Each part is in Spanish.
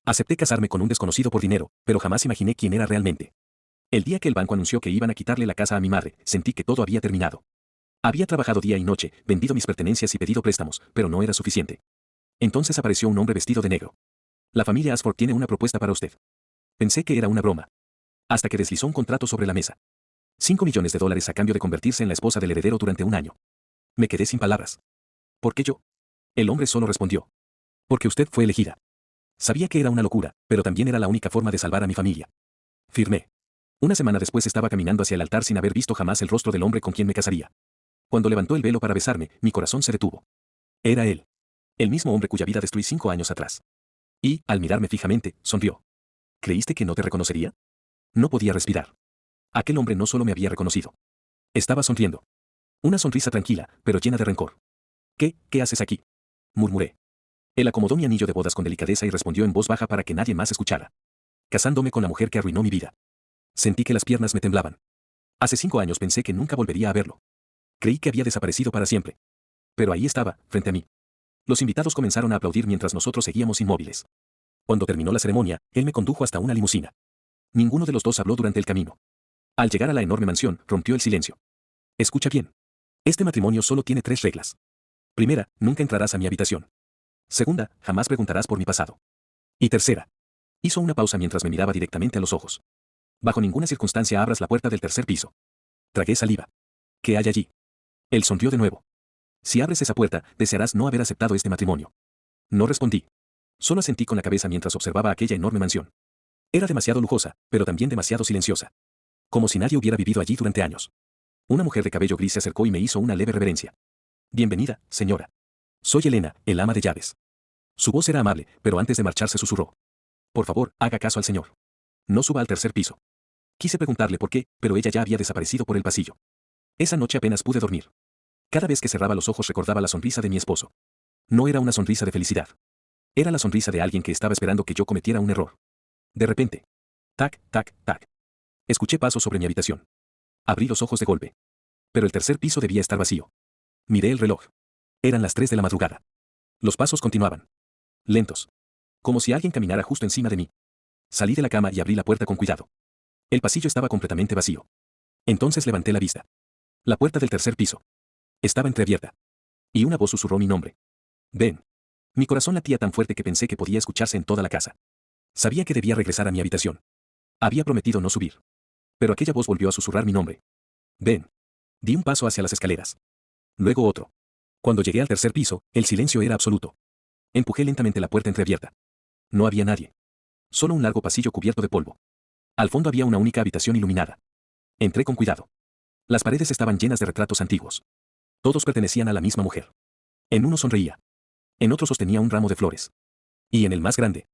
Acepté casarme con un desconocido por dinero, pero jamás imaginé quién era realmente. El día que el banco anunció que iban a quitarle la casa a mi madre, sentí que todo había terminado. Había trabajado día y noche, vendido mis pertenencias y pedido préstamos, pero no era suficiente. Entonces apareció un hombre vestido de negro. La familia Ashford tiene una propuesta para usted. Pensé que era una broma. Hasta que deslizó un contrato sobre la mesa. $5 millones a cambio de convertirse en la esposa del heredero durante un año. Me quedé sin palabras. ¿Por qué yo? El hombre solo respondió. Porque usted fue elegida. Sabía que era una locura, pero también era la única forma de salvar a mi familia. Firmé. Una semana después estaba caminando hacia el altar sin haber visto jamás el rostro del hombre con quien me casaría. Cuando levantó el velo para besarme, mi corazón se detuvo. Era él. El mismo hombre cuya vida destruí 5 años atrás. Y, al mirarme fijamente, sonrió. ¿Creíste que no te reconocería? No podía respirar. Aquel hombre no solo me había reconocido. Estaba sonriendo. Una sonrisa tranquila, pero llena de rencor. ¿Qué haces aquí? Murmuré. Él acomodó mi anillo de bodas con delicadeza y respondió en voz baja para que nadie más escuchara. Casándome con la mujer que arruinó mi vida. Sentí que las piernas me temblaban. Hace 5 años pensé que nunca volvería a verlo. Creí que había desaparecido para siempre. Pero ahí estaba, frente a mí. Los invitados comenzaron a aplaudir mientras nosotros seguíamos inmóviles. Cuando terminó la ceremonia, él me condujo hasta una limusina. Ninguno de los dos habló durante el camino. Al llegar a la enorme mansión, rompió el silencio. Escucha bien. Este matrimonio solo tiene 3 reglas. Primera, nunca entrarás a mi habitación. Segunda, jamás preguntarás por mi pasado. Y tercera. Hizo una pausa mientras me miraba directamente a los ojos. Bajo ninguna circunstancia abras la puerta del tercer piso. Tragué saliva. ¿Qué hay allí? Él sonrió de nuevo. Si abres esa puerta, desearás no haber aceptado este matrimonio. No respondí. Solo asentí con la cabeza mientras observaba aquella enorme mansión. Era demasiado lujosa, pero también demasiado silenciosa. Como si nadie hubiera vivido allí durante años. Una mujer de cabello gris se acercó y me hizo una leve reverencia. Bienvenida, señora. Soy Elena, el ama de llaves. Su voz era amable, pero antes de marcharse susurró. Por favor, haga caso al señor. No suba al tercer piso. Quise preguntarle por qué, pero ella ya había desaparecido por el pasillo. Esa noche apenas pude dormir. Cada vez que cerraba los ojos recordaba la sonrisa de mi esposo. No era una sonrisa de felicidad. Era la sonrisa de alguien que estaba esperando que yo cometiera un error. De repente. Tac, tac, tac. Escuché pasos sobre mi habitación. Abrí los ojos de golpe. Pero el tercer piso debía estar vacío. Miré el reloj. Eran las 3 de la madrugada. Los pasos continuaban. Lentos. Como si alguien caminara justo encima de mí. Salí de la cama y abrí la puerta con cuidado. El pasillo estaba completamente vacío. Entonces levanté la vista. La puerta del tercer piso. Estaba entreabierta. Y una voz susurró mi nombre. Ven. Mi corazón latía tan fuerte que pensé que podía escucharse en toda la casa. Sabía que debía regresar a mi habitación. Había prometido no subir. Pero aquella voz volvió a susurrar mi nombre. Ven. Di un paso hacia las escaleras. Luego otro. Cuando llegué al tercer piso, el silencio era absoluto. Empujé lentamente la puerta entreabierta. No había nadie. Solo un largo pasillo cubierto de polvo. Al fondo había una única habitación iluminada. Entré con cuidado. Las paredes estaban llenas de retratos antiguos. Todos pertenecían a la misma mujer. En uno sonreía. En otro sostenía un ramo de flores. Y en el más grande.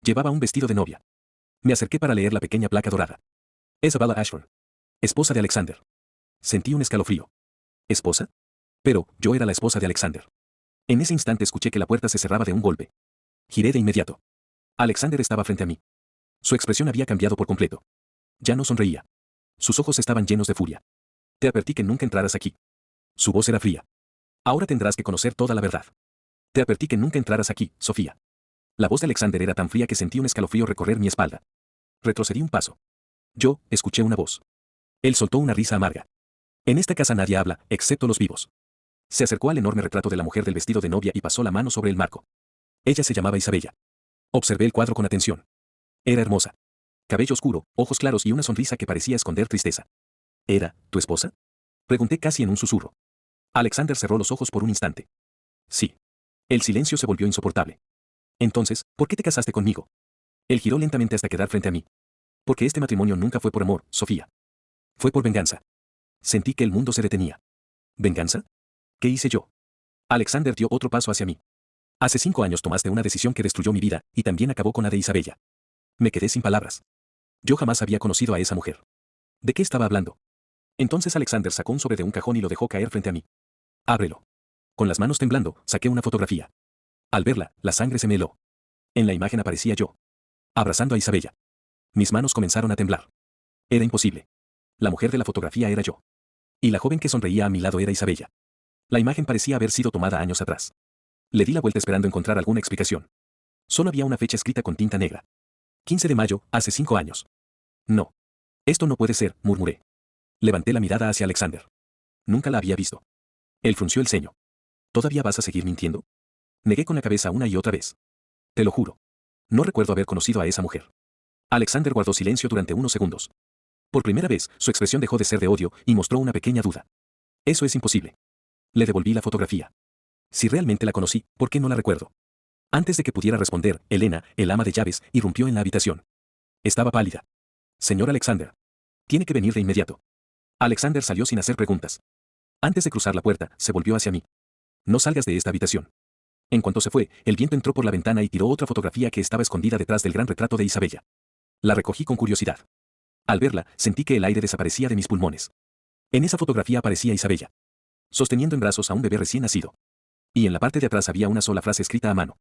Llevaba un vestido de novia. Me acerqué para leer la pequeña placa dorada. Isabella Ashford. Esposa de Alexander. Sentí un escalofrío. ¿Esposa? Pero, yo era la esposa de Alexander. En ese instante escuché que la puerta se cerraba de un golpe. Giré de inmediato. Alexander estaba frente a mí. Su expresión había cambiado por completo. Ya no sonreía. Sus ojos estaban llenos de furia. Te advertí que nunca entraras aquí. Su voz era fría. Ahora tendrás que conocer toda la verdad. Te advertí que nunca entraras aquí, Sofía. La voz de Alexander era tan fría que sentí un escalofrío recorrer mi espalda. Retrocedí un paso. Yo, escuché una voz. Él soltó una risa amarga. En esta casa nadie habla, excepto los vivos. Se acercó al enorme retrato de la mujer del vestido de novia y pasó la mano sobre el marco. Ella se llamaba Isabella. Observé el cuadro con atención. Era hermosa. Cabello oscuro, ojos claros y una sonrisa que parecía esconder tristeza. ¿Era tu esposa? Pregunté casi en un susurro. Alexander cerró los ojos por un instante. Sí. El silencio se volvió insoportable. Entonces, ¿por qué te casaste conmigo? Él giró lentamente hasta quedar frente a mí. Porque este matrimonio nunca fue por amor, Sofía. Fue por venganza. Sentí que el mundo se detenía. ¿Venganza? ¿Qué hice yo? Alexander dio otro paso hacia mí. Hace 5 años tomaste una decisión que destruyó mi vida, y también acabó con la de Isabella. Me quedé sin palabras. Yo jamás había conocido a esa mujer. ¿De qué estaba hablando? Entonces Alexander sacó un sobre de un cajón y lo dejó caer frente a mí. Ábrelo. Con las manos temblando, saqué una fotografía. Al verla, la sangre se me heló. En la imagen aparecía yo. Abrazando a Isabella. Mis manos comenzaron a temblar. Era imposible. La mujer de la fotografía era yo. Y la joven que sonreía a mi lado era Isabella. La imagen parecía haber sido tomada años atrás. Le di la vuelta esperando encontrar alguna explicación. Solo había una fecha escrita con tinta negra. 15 de mayo, hace 5 años. No. Esto no puede ser, murmuré. Levanté la mirada hacia Alexander. Nunca la había visto. Él frunció el ceño. ¿Todavía vas a seguir mintiendo? Negué con la cabeza una y otra vez. Te lo juro. No recuerdo haber conocido a esa mujer. Alexander guardó silencio durante unos segundos. Por primera vez, su expresión dejó de ser de odio y mostró una pequeña duda. Eso es imposible. Le devolví la fotografía. Si realmente la conocí, ¿por qué no la recuerdo? Antes de que pudiera responder, Elena, el ama de llaves, irrumpió en la habitación. Estaba pálida. Señor Alexander. Tiene que venir de inmediato. Alexander salió sin hacer preguntas. Antes de cruzar la puerta, se volvió hacia mí. No salgas de esta habitación. En cuanto se fue, el viento entró por la ventana y tiró otra fotografía que estaba escondida detrás del gran retrato de Isabella. La recogí con curiosidad. Al verla, sentí que el aire desaparecía de mis pulmones. En esa fotografía aparecía Isabella, sosteniendo en brazos a un bebé recién nacido. Y en la parte de atrás había una sola frase escrita a mano.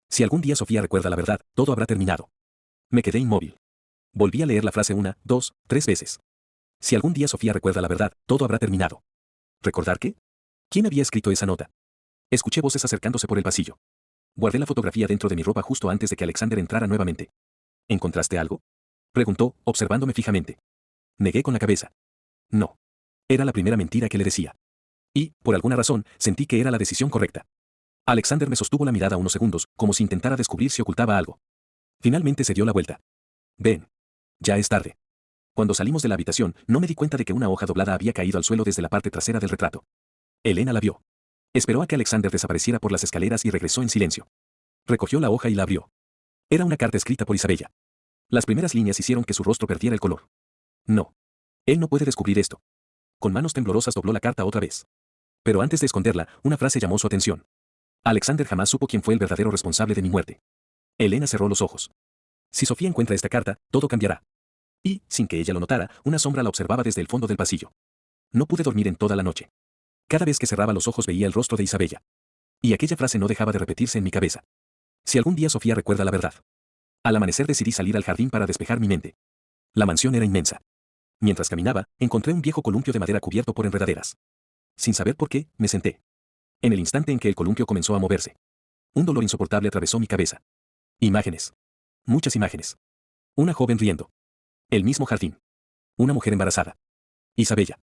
Si algún día Sofía recuerda la verdad, todo habrá terminado. Me quedé inmóvil. Volví a leer la frase 1, 2, 3 veces. Si algún día Sofía recuerda la verdad, todo habrá terminado. ¿Recordar qué? ¿Quién había escrito esa nota? Escuché voces acercándose por el pasillo. Guardé la fotografía dentro de mi ropa justo antes de que Alexander entrara nuevamente. ¿Encontraste algo? Preguntó, observándome fijamente. Negué con la cabeza. No. Era la primera mentira que le decía. Y, por alguna razón, sentí que era la decisión correcta. Alexander me sostuvo la mirada unos segundos, como si intentara descubrir si ocultaba algo. Finalmente se dio la vuelta. Ven. Ya es tarde. Cuando salimos de la habitación, no me di cuenta de que una hoja doblada había caído al suelo desde la parte trasera del retrato. Elena la vio. Esperó a que Alexander desapareciera por las escaleras y regresó en silencio. Recogió la hoja y la abrió. Era una carta escrita por Isabella. Las primeras líneas hicieron que su rostro perdiera el color. No. Él no puede descubrir esto. Con manos temblorosas dobló la carta otra vez. Pero antes de esconderla, una frase llamó su atención. Alexander jamás supo quién fue el verdadero responsable de mi muerte. Elena cerró los ojos. Si Sofía encuentra esta carta, todo cambiará. Y, sin que ella lo notara, una sombra la observaba desde el fondo del pasillo. No pude dormir en toda la noche. Cada vez que cerraba los ojos veía el rostro de Isabella. Y aquella frase no dejaba de repetirse en mi cabeza. Si algún día Sofía recuerda la verdad. Al amanecer decidí salir al jardín para despejar mi mente. La mansión era inmensa. Mientras caminaba, encontré un viejo columpio de madera cubierto por enredaderas. Sin saber por qué, me senté. En el instante en que el columpio comenzó a moverse, un dolor insoportable atravesó mi cabeza. Imágenes. Muchas imágenes. Una joven riendo. El mismo jardín. Una mujer embarazada. Isabella.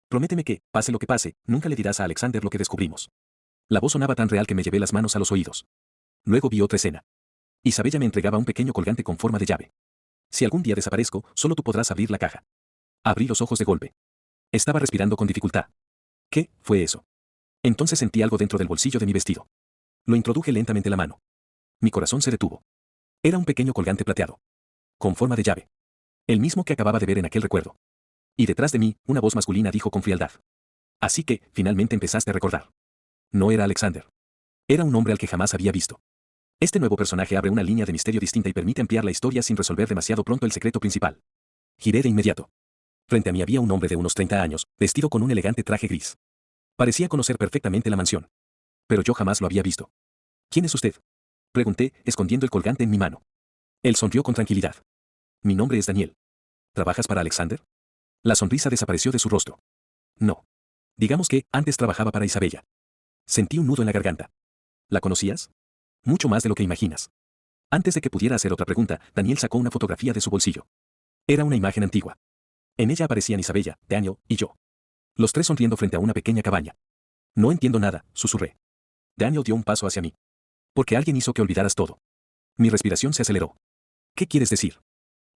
Prométeme que, pase lo que pase, nunca le dirás a Alexander lo que descubrimos. La voz sonaba tan real que me llevé las manos a los oídos. Luego vi otra escena. Isabella me entregaba un pequeño colgante con forma de llave. Si algún día desaparezco, solo tú podrás abrir la caja. Abrí los ojos de golpe. Estaba respirando con dificultad. ¿Qué fue eso? Entonces sentí algo dentro del bolsillo de mi vestido. Lo introduje lentamente la mano. Mi corazón se detuvo. Era un pequeño colgante plateado. Con forma de llave. El mismo que acababa de ver en aquel recuerdo. Y detrás de mí, una voz masculina dijo con frialdad. Así que, finalmente empezaste a recordar. No era Alexander. Era un hombre al que jamás había visto. Este nuevo personaje abre una línea de misterio distinta y permite ampliar la historia sin resolver demasiado pronto el secreto principal. Giré de inmediato. Frente a mí había un hombre de unos 30 años, vestido con un elegante traje gris. Parecía conocer perfectamente la mansión. Pero yo jamás lo había visto. ¿Quién es usted? Pregunté, escondiendo el colgante en mi mano. Él sonrió con tranquilidad. Mi nombre es Daniel. ¿Trabajas para Alexander? La sonrisa desapareció de su rostro. No. Digamos que, antes trabajaba para Isabella. Sentí un nudo en la garganta. ¿La conocías? Mucho más de lo que imaginas. Antes de que pudiera hacer otra pregunta, Daniel sacó una fotografía de su bolsillo. Era una imagen antigua. En ella aparecían Isabella, Daniel y yo. Los tres sonriendo frente a una pequeña cabaña. No entiendo nada, susurré. Daniel dio un paso hacia mí. Porque alguien hizo que olvidaras todo. Mi respiración se aceleró. ¿Qué quieres decir?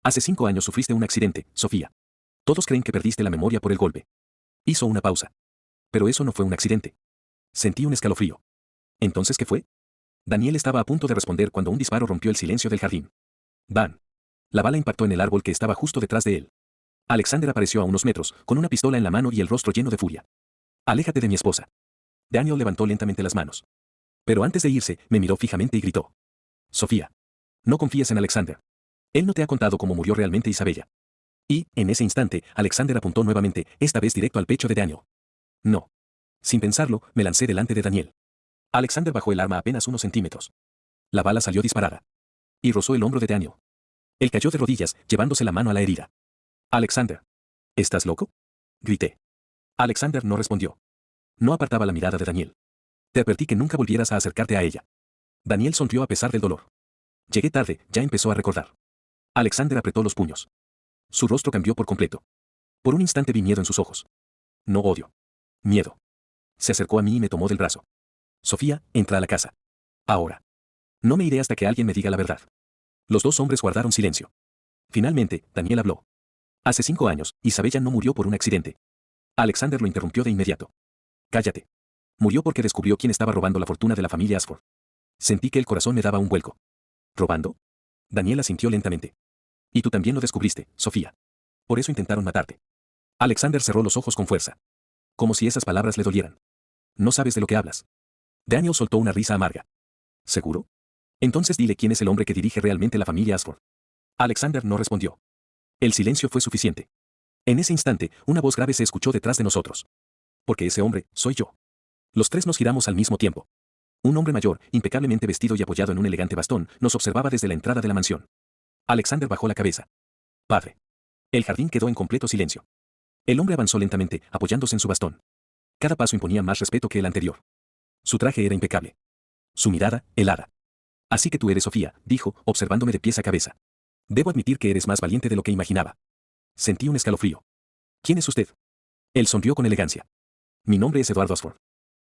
Hace 5 años sufriste un accidente, Sofía. Todos creen que perdiste la memoria por el golpe. Hizo una pausa. Pero eso no fue un accidente. Sentí un escalofrío. ¿Entonces qué fue? Daniel estaba a punto de responder cuando un disparo rompió el silencio del jardín. ¡Bam! La bala impactó en el árbol que estaba justo detrás de él. Alexander apareció a unos metros, con una pistola en la mano y el rostro lleno de furia. Aléjate de mi esposa. Daniel levantó lentamente las manos. Pero antes de irse, me miró fijamente y gritó. Sofía. No confíes en Alexander. Él no te ha contado cómo murió realmente Isabella. Y, en ese instante, Alexander apuntó nuevamente, esta vez directo al pecho de Daniel. No. Sin pensarlo, me lancé delante de Daniel. Alexander bajó el arma apenas unos centímetros. La bala salió disparada. Y rozó el hombro de Daniel. Él cayó de rodillas, llevándose la mano a la herida. Alexander. ¿Estás loco? Grité. Alexander no respondió. No apartaba la mirada de Daniel. Te advertí que nunca volvieras a acercarte a ella. Daniel sonrió a pesar del dolor. Llegué tarde, ya empezó a recordar. Alexander apretó los puños. Su rostro cambió por completo. Por un instante vi miedo en sus ojos. No odio. Miedo. Se acercó a mí y me tomó del brazo. Sofía, entra a la casa. Ahora. No me iré hasta que alguien me diga la verdad. Los dos hombres guardaron silencio. Finalmente, Daniel habló. Hace 5 años, Isabella no murió por un accidente. Alexander lo interrumpió de inmediato. Cállate. Murió porque descubrió quién estaba robando la fortuna de la familia Ashford. Sentí que el corazón me daba un vuelco. ¿Robando? Daniel asintió lentamente. Y tú también lo descubriste, Sofía. Por eso intentaron matarte. Alexander cerró los ojos con fuerza. Como si esas palabras le dolieran. No sabes de lo que hablas. Daniel soltó una risa amarga. ¿Seguro? Entonces dile quién es el hombre que dirige realmente la familia Ashford. Alexander no respondió. El silencio fue suficiente. En ese instante, una voz grave se escuchó detrás de nosotros. Porque ese hombre, soy yo. Los tres nos giramos al mismo tiempo. Un hombre mayor, impecablemente vestido y apoyado en un elegante bastón, nos observaba desde la entrada de la mansión. Alexander bajó la cabeza. Padre. El jardín quedó en completo silencio. El hombre avanzó lentamente, apoyándose en su bastón. Cada paso imponía más respeto que el anterior. Su traje era impecable. Su mirada, helada. Así que tú eres Sofía, dijo, observándome de pies a cabeza. Debo admitir que eres más valiente de lo que imaginaba. Sentí un escalofrío. ¿Quién es usted? Él sonrió con elegancia. Mi nombre es Eduardo Ashford.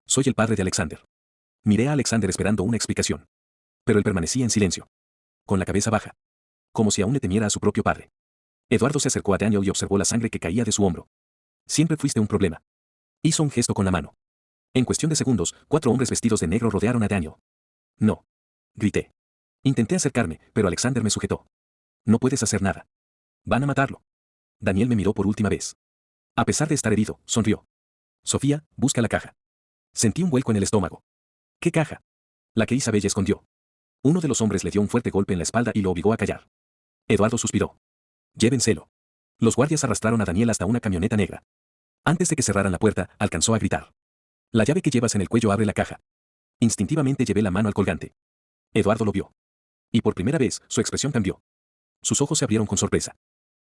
Soy el padre de Alexander. Miré a Alexander esperando una explicación. Pero él permanecía en silencio. Con la cabeza baja. Como si aún le temiera a su propio padre. Eduardo se acercó a Daniel y observó la sangre que caía de su hombro. Siempre fuiste un problema. Hizo un gesto con la mano. En cuestión de segundos, 4 hombres vestidos de negro rodearon a Daniel. No. Grité. Intenté acercarme, pero Alexander me sujetó. No puedes hacer nada. Van a matarlo. Daniel me miró por última vez. A pesar de estar herido, sonrió. Sofía, busca la caja. Sentí un vuelco en el estómago. ¿Qué caja? La que Isabella escondió. Uno de los hombres le dio un fuerte golpe en la espalda y lo obligó a callar. Eduardo suspiró. Llévenselo. Los guardias arrastraron a Daniel hasta una camioneta negra. Antes de que cerraran la puerta, alcanzó a gritar. La llave que llevas en el cuello abre la caja. Instintivamente llevé la mano al colgante. Eduardo lo vio. Y por primera vez, su expresión cambió. Sus ojos se abrieron con sorpresa.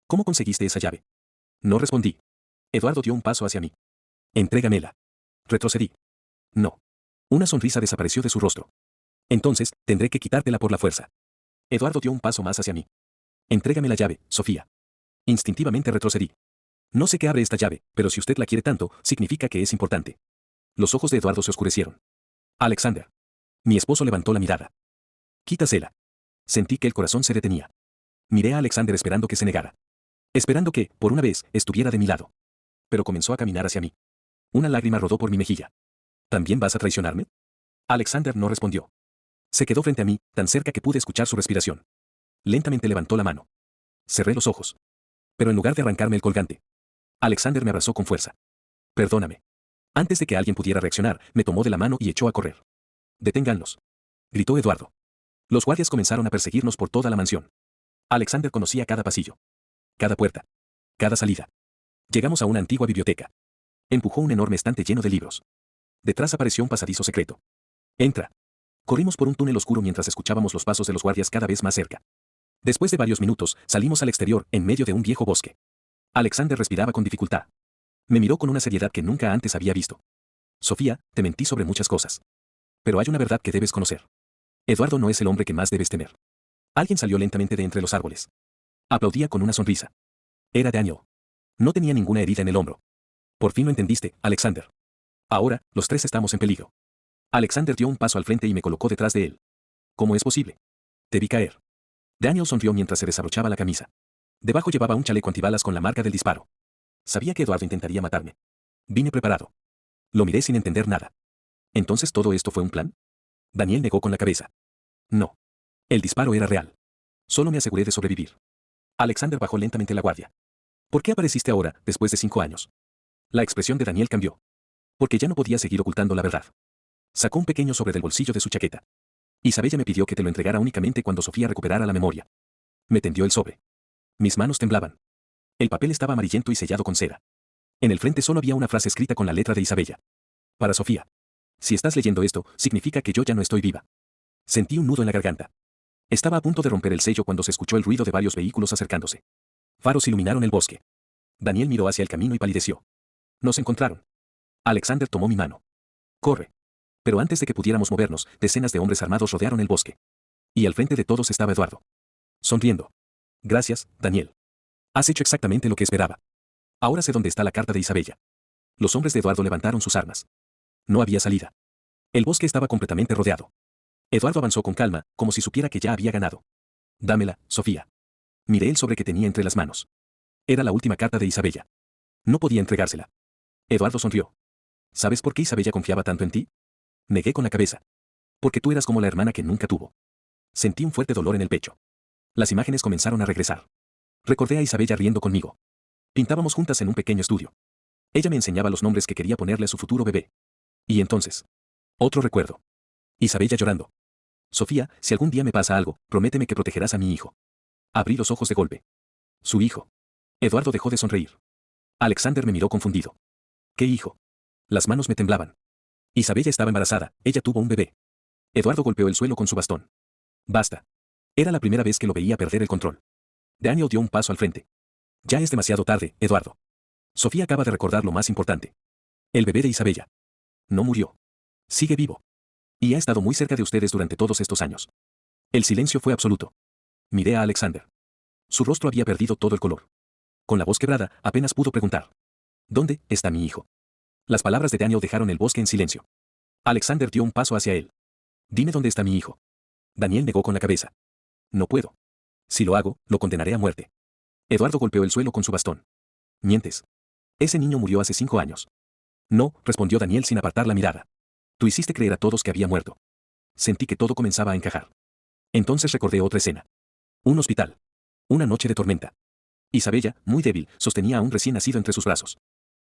¿Cómo conseguiste esa llave? No respondí. Eduardo dio un paso hacia mí. Entrégamela. Retrocedí. No. Una sonrisa desapareció de su rostro. Entonces, tendré que quitártela por la fuerza. Eduardo dio un paso más hacia mí. Entrégame la llave, Sofía. Instintivamente retrocedí. No sé qué abre esta llave, pero si usted la quiere tanto, significa que es importante. Los ojos de Eduardo se oscurecieron. Alexander. Mi esposo levantó la mirada. Quítasela. Sentí que el corazón se detenía. Miré a Alexander esperando que se negara. Esperando que, por una vez, estuviera de mi lado. Pero comenzó a caminar hacia mí. Una lágrima rodó por mi mejilla. ¿También vas a traicionarme? Alexander no respondió. Se quedó frente a mí, tan cerca que pude escuchar su respiración. Lentamente levantó la mano. Cerré los ojos. Pero en lugar de arrancarme el colgante, Alexander me abrazó con fuerza. Perdóname. Antes de que alguien pudiera reaccionar, me tomó de la mano y echó a correr. Deténganlos. Gritó Eduardo. Los guardias comenzaron a perseguirnos por toda la mansión. Alexander conocía cada pasillo. Cada puerta. Cada salida. Llegamos a una antigua biblioteca. Empujó un enorme estante lleno de libros. Detrás apareció un pasadizo secreto. Entra. Corrimos por un túnel oscuro mientras escuchábamos los pasos de los guardias cada vez más cerca. Después de varios minutos, salimos al exterior, en medio de un viejo bosque. Alexander respiraba con dificultad. Me miró con una seriedad que nunca antes había visto. Sofía, te mentí sobre muchas cosas. Pero hay una verdad que debes conocer. Eduardo no es el hombre que más debes temer. Alguien salió lentamente de entre los árboles. Aplaudía con una sonrisa. Era Daniel. No tenía ninguna herida en el hombro. Por fin lo entendiste, Alexander. Ahora, los tres estamos en peligro. Alexander dio un paso al frente y me colocó detrás de él. ¿Cómo es posible? Te vi caer. Daniel sonrió mientras se desabrochaba la camisa. Debajo llevaba un chaleco antibalas con la marca del disparo. Sabía que Eduardo intentaría matarme. Vine preparado. Lo miré sin entender nada. ¿Entonces todo esto fue un plan? Daniel negó con la cabeza. No. El disparo era real. Solo me aseguré de sobrevivir. Alexander bajó lentamente la guardia. ¿Por qué apareciste ahora, después de 5 años? La expresión de Daniel cambió. Porque ya no podía seguir ocultando la verdad. Sacó un pequeño sobre del bolsillo de su chaqueta. Isabella me pidió que te lo entregara únicamente cuando Sofía recuperara la memoria. Me tendió el sobre. Mis manos temblaban. El papel estaba amarillento y sellado con cera. En el frente solo había una frase escrita con la letra de Isabella. Para Sofía. Si estás leyendo esto, significa que yo ya no estoy viva. Sentí un nudo en la garganta. Estaba a punto de romper el sello cuando se escuchó el ruido de varios vehículos acercándose. Faros iluminaron el bosque. Daniel miró hacia el camino y palideció. Nos encontraron. Alexander tomó mi mano. Corre. Pero antes de que pudiéramos movernos, decenas de hombres armados rodearon el bosque. Y al frente de todos estaba Eduardo. Sonriendo. Gracias, Daniel. Has hecho exactamente lo que esperaba. Ahora sé dónde está la carta de Isabella. Los hombres de Eduardo levantaron sus armas. No había salida. El bosque estaba completamente rodeado. Eduardo avanzó con calma, como si supiera que ya había ganado. Dámela, Sofía. Miré el sobre que tenía entre las manos. Era la última carta de Isabella. No podía entregársela. Eduardo sonrió. ¿Sabes por qué Isabella confiaba tanto en ti? Negué con la cabeza. Porque tú eras como la hermana que nunca tuvo. Sentí un fuerte dolor en el pecho. Las imágenes comenzaron a regresar. Recordé a Isabella riendo conmigo. Pintábamos juntas en un pequeño estudio. Ella me enseñaba los nombres que quería ponerle a su futuro bebé. Y entonces. Otro recuerdo. Isabella llorando. Sofía, si algún día me pasa algo, prométeme que protegerás a mi hijo. Abrí los ojos de golpe. Su hijo. Eduardo dejó de sonreír. Alexander me miró confundido. ¿Qué hijo? Las manos me temblaban. Isabella estaba embarazada, ella tuvo un bebé. Eduardo golpeó el suelo con su bastón. Basta. Era la primera vez que lo veía perder el control. Daniel dio un paso al frente. Ya es demasiado tarde, Eduardo. Sofía acaba de recordar lo más importante. El bebé de Isabella. No murió. Sigue vivo. Y ha estado muy cerca de ustedes durante todos estos años. El silencio fue absoluto. Miré a Alexander. Su rostro había perdido todo el color. Con la voz quebrada, apenas pudo preguntar. ¿Dónde está mi hijo? Las palabras de Daniel dejaron el bosque en silencio. Alexander dio un paso hacia él. Dime dónde está mi hijo. Daniel negó con la cabeza. No puedo. Si lo hago, lo condenaré a muerte. Eduardo golpeó el suelo con su bastón. Mientes. Ese niño murió hace 5 años. No, respondió Daniel sin apartar la mirada. Tú hiciste creer a todos que había muerto. Sentí que todo comenzaba a encajar. Entonces recordé otra escena. Un hospital. Una noche de tormenta. Isabella, muy débil, sostenía a un recién nacido entre sus brazos.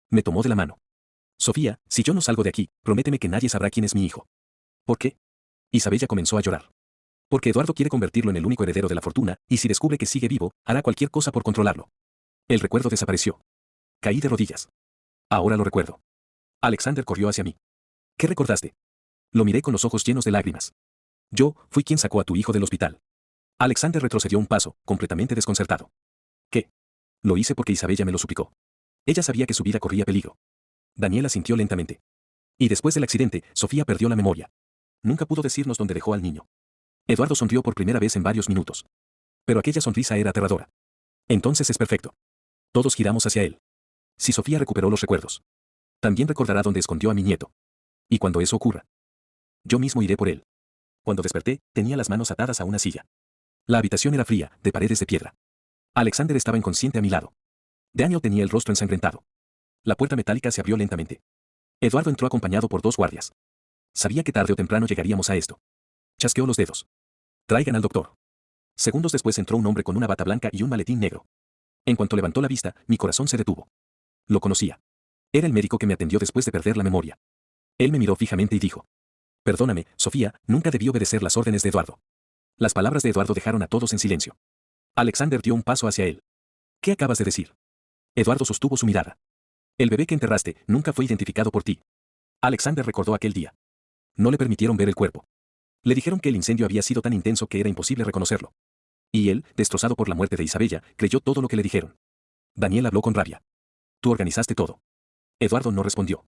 Me tomó de la mano. Sofía, si yo no salgo de aquí, prométeme que nadie sabrá quién es mi hijo. ¿Por qué? Isabella comenzó a llorar. Porque Eduardo quiere convertirlo en el único heredero de la fortuna, y si descubre que sigue vivo, hará cualquier cosa por controlarlo. El recuerdo desapareció. Caí de rodillas. Ahora lo recuerdo. Alexander corrió hacia mí. ¿Qué recordaste? Lo miré con los ojos llenos de lágrimas. Yo, fui quien sacó a tu hijo del hospital. Alexander retrocedió un paso, completamente desconcertado. ¿Qué? Lo hice porque Isabella me lo suplicó. Ella sabía que su vida corría peligro. Daniela sintió lentamente. Y después del accidente, Sofía perdió la memoria. Nunca pudo decirnos dónde dejó al niño. Eduardo sonrió por primera vez en varios minutos. Pero aquella sonrisa era aterradora. Entonces es perfecto. Todos giramos hacia él. Si Sofía recuperó los recuerdos, también recordará dónde escondió a mi nieto. Y cuando eso ocurra, yo mismo iré por él. Cuando desperté, tenía las manos atadas a una silla. La habitación era fría, de paredes de piedra. Alexander estaba inconsciente a mi lado. Daniel tenía el rostro ensangrentado. La puerta metálica se abrió lentamente. Eduardo entró acompañado por 2 guardias. Sabía que tarde o temprano llegaríamos a esto. Chasqueó los dedos. Traigan al doctor. Segundos después entró un hombre con una bata blanca y un maletín negro. En cuanto levantó la vista, mi corazón se detuvo. Lo conocía. Era el médico que me atendió después de perder la memoria. Él me miró fijamente y dijo. Perdóname, Sofía, nunca debí obedecer las órdenes de Eduardo. Las palabras de Eduardo dejaron a todos en silencio. Alexander dio un paso hacia él. ¿Qué acabas de decir? Eduardo sostuvo su mirada. El bebé que enterraste nunca fue identificado por ti. Alexander recordó aquel día. No le permitieron ver el cuerpo. Le dijeron que el incendio había sido tan intenso que era imposible reconocerlo. Y él, destrozado por la muerte de Isabella, creyó todo lo que le dijeron. Daniel habló con rabia. Tú organizaste todo. Eduardo no respondió.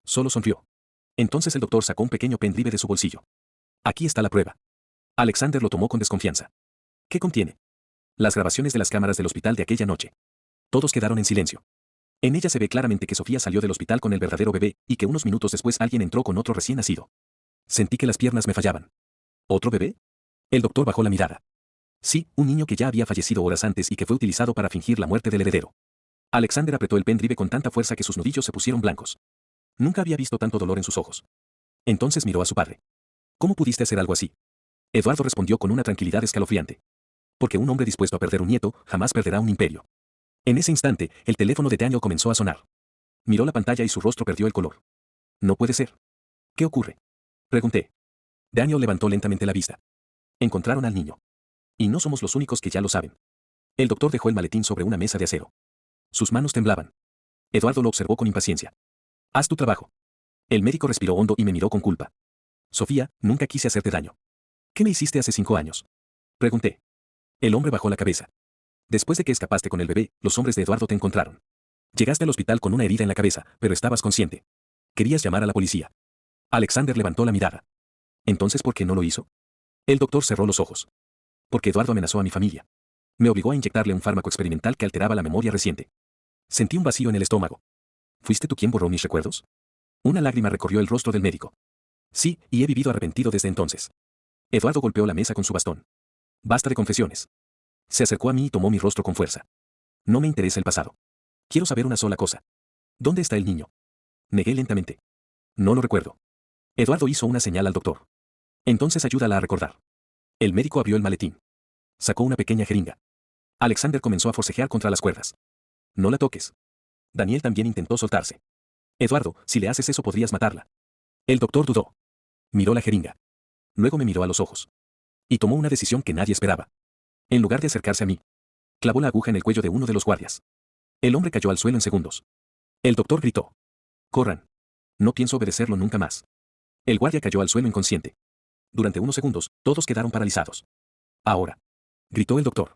Solo sonrió. Entonces el doctor sacó un pequeño pendrive de su bolsillo. Aquí está la prueba. Alexander lo tomó con desconfianza. ¿Qué contiene? Las grabaciones de las cámaras del hospital de aquella noche. Todos quedaron en silencio. En ella se ve claramente que Sofía salió del hospital con el verdadero bebé y que unos minutos después alguien entró con otro recién nacido. Sentí que las piernas me fallaban. ¿Otro bebé? El doctor bajó la mirada. Sí, un niño que ya había fallecido horas antes y que fue utilizado para fingir la muerte del heredero. Alexander apretó el pendrive con tanta fuerza que sus nudillos se pusieron blancos. Nunca había visto tanto dolor en sus ojos. Entonces miró a su padre. ¿Cómo pudiste hacer algo así? Eduardo respondió con una tranquilidad escalofriante. Porque un hombre dispuesto a perder un nieto, jamás perderá un imperio. En ese instante, el teléfono de Daniel comenzó a sonar. Miró la pantalla y su rostro perdió el color. No puede ser. ¿Qué ocurre? Pregunté. Daniel levantó lentamente la vista. Encontraron al niño. Y no somos los únicos que ya lo saben. El doctor dejó el maletín sobre una mesa de acero. Sus manos temblaban. Eduardo lo observó con impaciencia. Haz tu trabajo. El médico respiró hondo y me miró con culpa. Sofía, nunca quise hacerte daño. ¿Qué me hiciste hace 5 años? Pregunté. El hombre bajó la cabeza. Después de que escapaste con el bebé, los hombres de Eduardo te encontraron. Llegaste al hospital con una herida en la cabeza, pero estabas consciente. Querías llamar a la policía. Alexander levantó la mirada. ¿Entonces por qué no lo hizo? El doctor cerró los ojos. Porque Eduardo amenazó a mi familia. Me obligó a inyectarle un fármaco experimental que alteraba la memoria reciente. Sentí un vacío en el estómago. ¿Fuiste tú quien borró mis recuerdos? Una lágrima recorrió el rostro del médico. Sí, y he vivido arrepentido desde entonces. Eduardo golpeó la mesa con su bastón. Basta de confesiones. Se acercó a mí y tomó mi rostro con fuerza. No me interesa el pasado. Quiero saber una sola cosa. ¿Dónde está el niño? Negué lentamente. No lo recuerdo. Eduardo hizo una señal al doctor. Entonces ayúdala a recordar. El médico abrió el maletín. Sacó una pequeña jeringa. Alexander comenzó a forcejear contra las cuerdas. No la toques. Daniel también intentó soltarse. Eduardo, si le haces eso podrías matarla. El doctor dudó. Miró la jeringa. Luego me miró a los ojos. Y tomó una decisión que nadie esperaba. En lugar de acercarse a mí, clavó la aguja en el cuello de uno de los guardias. El hombre cayó al suelo en segundos. El doctor gritó. Corran. No pienso obedecerlo nunca más. El guardia cayó al suelo inconsciente. Durante unos segundos, todos quedaron paralizados. Ahora. Gritó el doctor.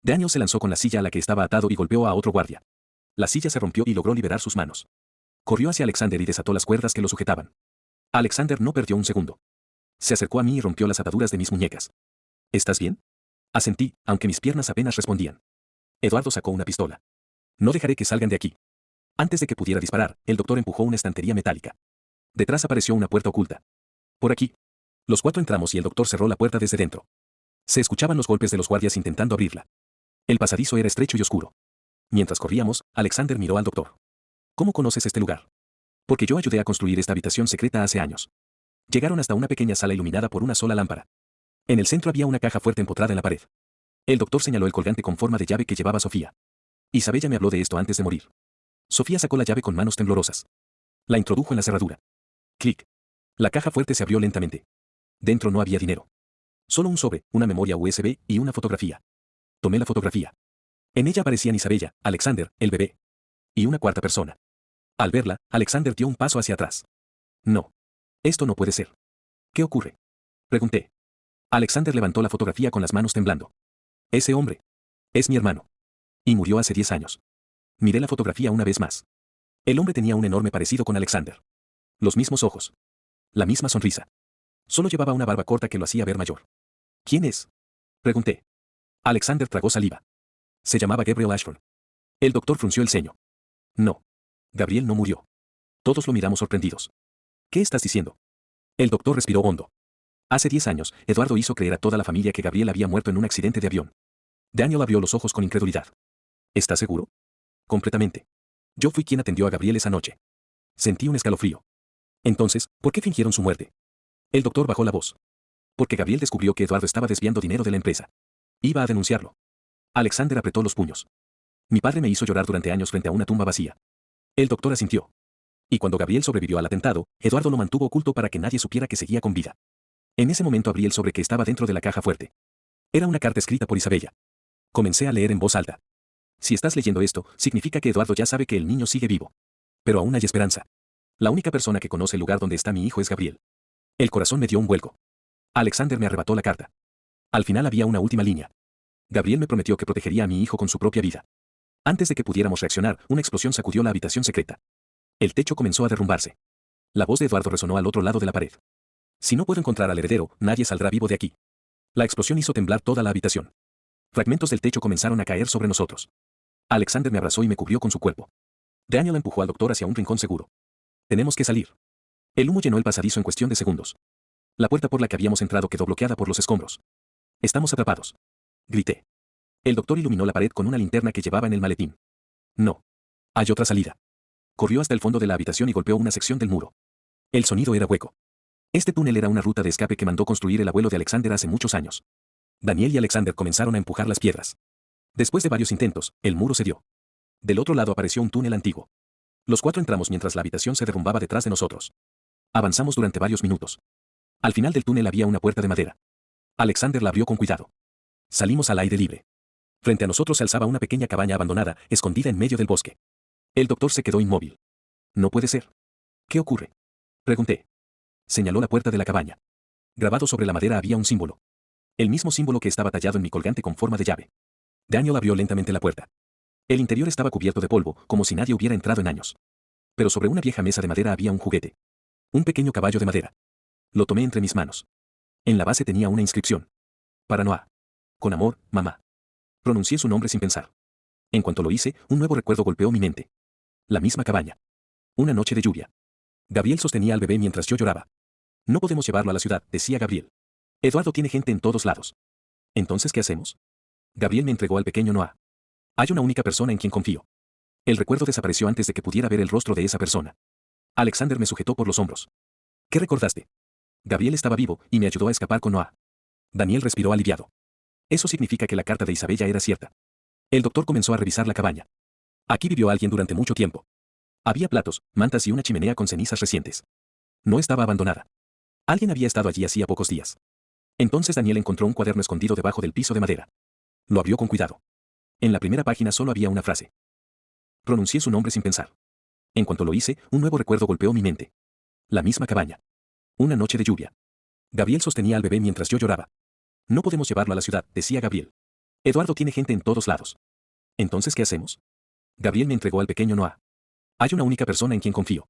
Daniel se lanzó con la silla a la que estaba atado y golpeó a otro guardia. La silla se rompió y logró liberar sus manos. Corrió hacia Alexander y desató las cuerdas que lo sujetaban. Alexander no perdió un segundo. Se acercó a mí y rompió las ataduras de mis muñecas. ¿Estás bien? Asentí, aunque mis piernas apenas respondían. Eduardo sacó una pistola. No dejaré que salgan de aquí. Antes de que pudiera disparar, el doctor empujó una estantería metálica. Detrás apareció una puerta oculta. Por aquí. Los cuatro entramos y el doctor cerró la puerta desde dentro. Se escuchaban los golpes de los guardias intentando abrirla. El pasadizo era estrecho y oscuro. Mientras corríamos, Alexander miró al doctor. ¿Cómo conoces este lugar? Porque yo ayudé a construir esta habitación secreta hace años. Llegaron hasta una pequeña sala iluminada por una sola lámpara. En el centro había una caja fuerte empotrada en la pared. El doctor señaló el colgante con forma de llave que llevaba Sofía. Isabella me habló de esto antes de morir. Sofía sacó la llave con manos temblorosas. La introdujo en la cerradura. Clic. La caja fuerte se abrió lentamente. Dentro no había dinero. Solo un sobre, una memoria USB y una fotografía. Tomé la fotografía. En ella aparecían Isabella, Alexander, el bebé. Y una cuarta persona. Al verla, Alexander dio un paso hacia atrás. No. Esto no puede ser. ¿Qué ocurre? Pregunté. Alexander levantó la fotografía con las manos temblando. Ese hombre. Es mi hermano. Y murió hace 10 años. Miré la fotografía una vez más. El hombre tenía un enorme parecido con Alexander. Los mismos ojos. La misma sonrisa. Solo llevaba una barba corta que lo hacía ver mayor. ¿Quién es? Pregunté. Alexander tragó saliva. Se llamaba Gabriel Ashford. El doctor frunció el ceño. No. Gabriel no murió. Todos lo miramos sorprendidos. ¿Qué estás diciendo? El doctor respiró hondo. Hace 10 años, Eduardo hizo creer a toda la familia que Gabriel había muerto en un accidente de avión. Daniel abrió los ojos con incredulidad. ¿Estás seguro? Completamente. Yo fui quien atendió a Gabriel esa noche. Sentí un escalofrío. Entonces, ¿por qué fingieron su muerte? El doctor bajó la voz. Porque Gabriel descubrió que Eduardo estaba desviando dinero de la empresa. Iba a denunciarlo. Alexander apretó los puños. Mi padre me hizo llorar durante años frente a una tumba vacía. El doctor asintió. Y cuando Gabriel sobrevivió al atentado, Eduardo lo mantuvo oculto para que nadie supiera que seguía con vida. En ese momento abrí el sobre que estaba dentro de la caja fuerte. Era una carta escrita por Isabella. Comencé a leer en voz alta. Si estás leyendo esto, significa que Eduardo ya sabe que el niño sigue vivo. Pero aún hay esperanza. La única persona que conoce el lugar donde está mi hijo es Gabriel. El corazón me dio un vuelco. Alexander me arrebató la carta. Al final había una última línea. Gabriel me prometió que protegería a mi hijo con su propia vida. Antes de que pudiéramos reaccionar, una explosión sacudió la habitación secreta. El techo comenzó a derrumbarse. La voz de Eduardo resonó al otro lado de la pared. Si no puedo encontrar al heredero, nadie saldrá vivo de aquí. La explosión hizo temblar toda la habitación. Fragmentos del techo comenzaron a caer sobre nosotros. Alexander me abrazó y me cubrió con su cuerpo. Daniel empujó al doctor hacia un rincón seguro. Tenemos que salir. El humo llenó el pasadizo en cuestión de segundos. La puerta por la que habíamos entrado quedó bloqueada por los escombros. Estamos atrapados. Grité. El doctor iluminó la pared con una linterna que llevaba en el maletín. No. Hay otra salida. Corrió hasta el fondo de la habitación y golpeó una sección del muro. El sonido era hueco. Este túnel era una ruta de escape que mandó construir el abuelo de Alexander hace muchos años. Daniel y Alexander comenzaron a empujar las piedras. Después de varios intentos, el muro cedió. Del otro lado apareció un túnel antiguo. Los cuatro entramos mientras la habitación se derrumbaba detrás de nosotros. Avanzamos durante varios minutos. Al final del túnel había una puerta de madera. Alexander la abrió con cuidado. Salimos al aire libre. Frente a nosotros se alzaba una pequeña cabaña abandonada, escondida en medio del bosque. El doctor se quedó inmóvil. No puede ser. ¿Qué ocurre? Pregunté. Señaló la puerta de la cabaña. Grabado sobre la madera había un símbolo. El mismo símbolo que estaba tallado en mi colgante con forma de llave. Daniel abrió lentamente la puerta. El interior estaba cubierto de polvo, como si nadie hubiera entrado en años. Pero sobre una vieja mesa de madera había un juguete. Un pequeño caballo de madera. Lo tomé entre mis manos. En la base tenía una inscripción. Para Noah. Con amor, mamá. Pronuncié su nombre sin pensar. En cuanto lo hice, un nuevo recuerdo golpeó mi mente. La misma cabaña. Una noche de lluvia. Gabriel sostenía al bebé mientras yo lloraba. No podemos llevarlo a la ciudad, decía Gabriel. Eduardo tiene gente en todos lados. ¿Entonces qué hacemos? Gabriel me entregó al pequeño Noah. Hay una única persona en quien confío. El recuerdo desapareció antes de que pudiera ver el rostro de esa persona. Alexander me sujetó por los hombros. ¿Qué recordaste? Gabriel estaba vivo y me ayudó a escapar con Noah. Daniel respiró aliviado. Eso significa que la carta de Isabella era cierta. El doctor comenzó a revisar la cabaña. Aquí vivió alguien durante mucho tiempo. Había platos, mantas y una chimenea con cenizas recientes. No estaba abandonada. Alguien había estado allí hacía pocos días. Entonces Daniel encontró un cuaderno escondido debajo del piso de madera. Lo abrió con cuidado. En la primera página solo había una frase. Pronuncié su nombre sin pensar. En cuanto lo hice, un nuevo recuerdo golpeó mi mente. La misma cabaña. Una noche de lluvia. Gabriel sostenía al bebé mientras yo lloraba. No podemos llevarlo a la ciudad, decía Gabriel. Eduardo tiene gente en todos lados. ¿Entonces qué hacemos? Gabriel me entregó al pequeño Noah. Hay una única persona en quien confío.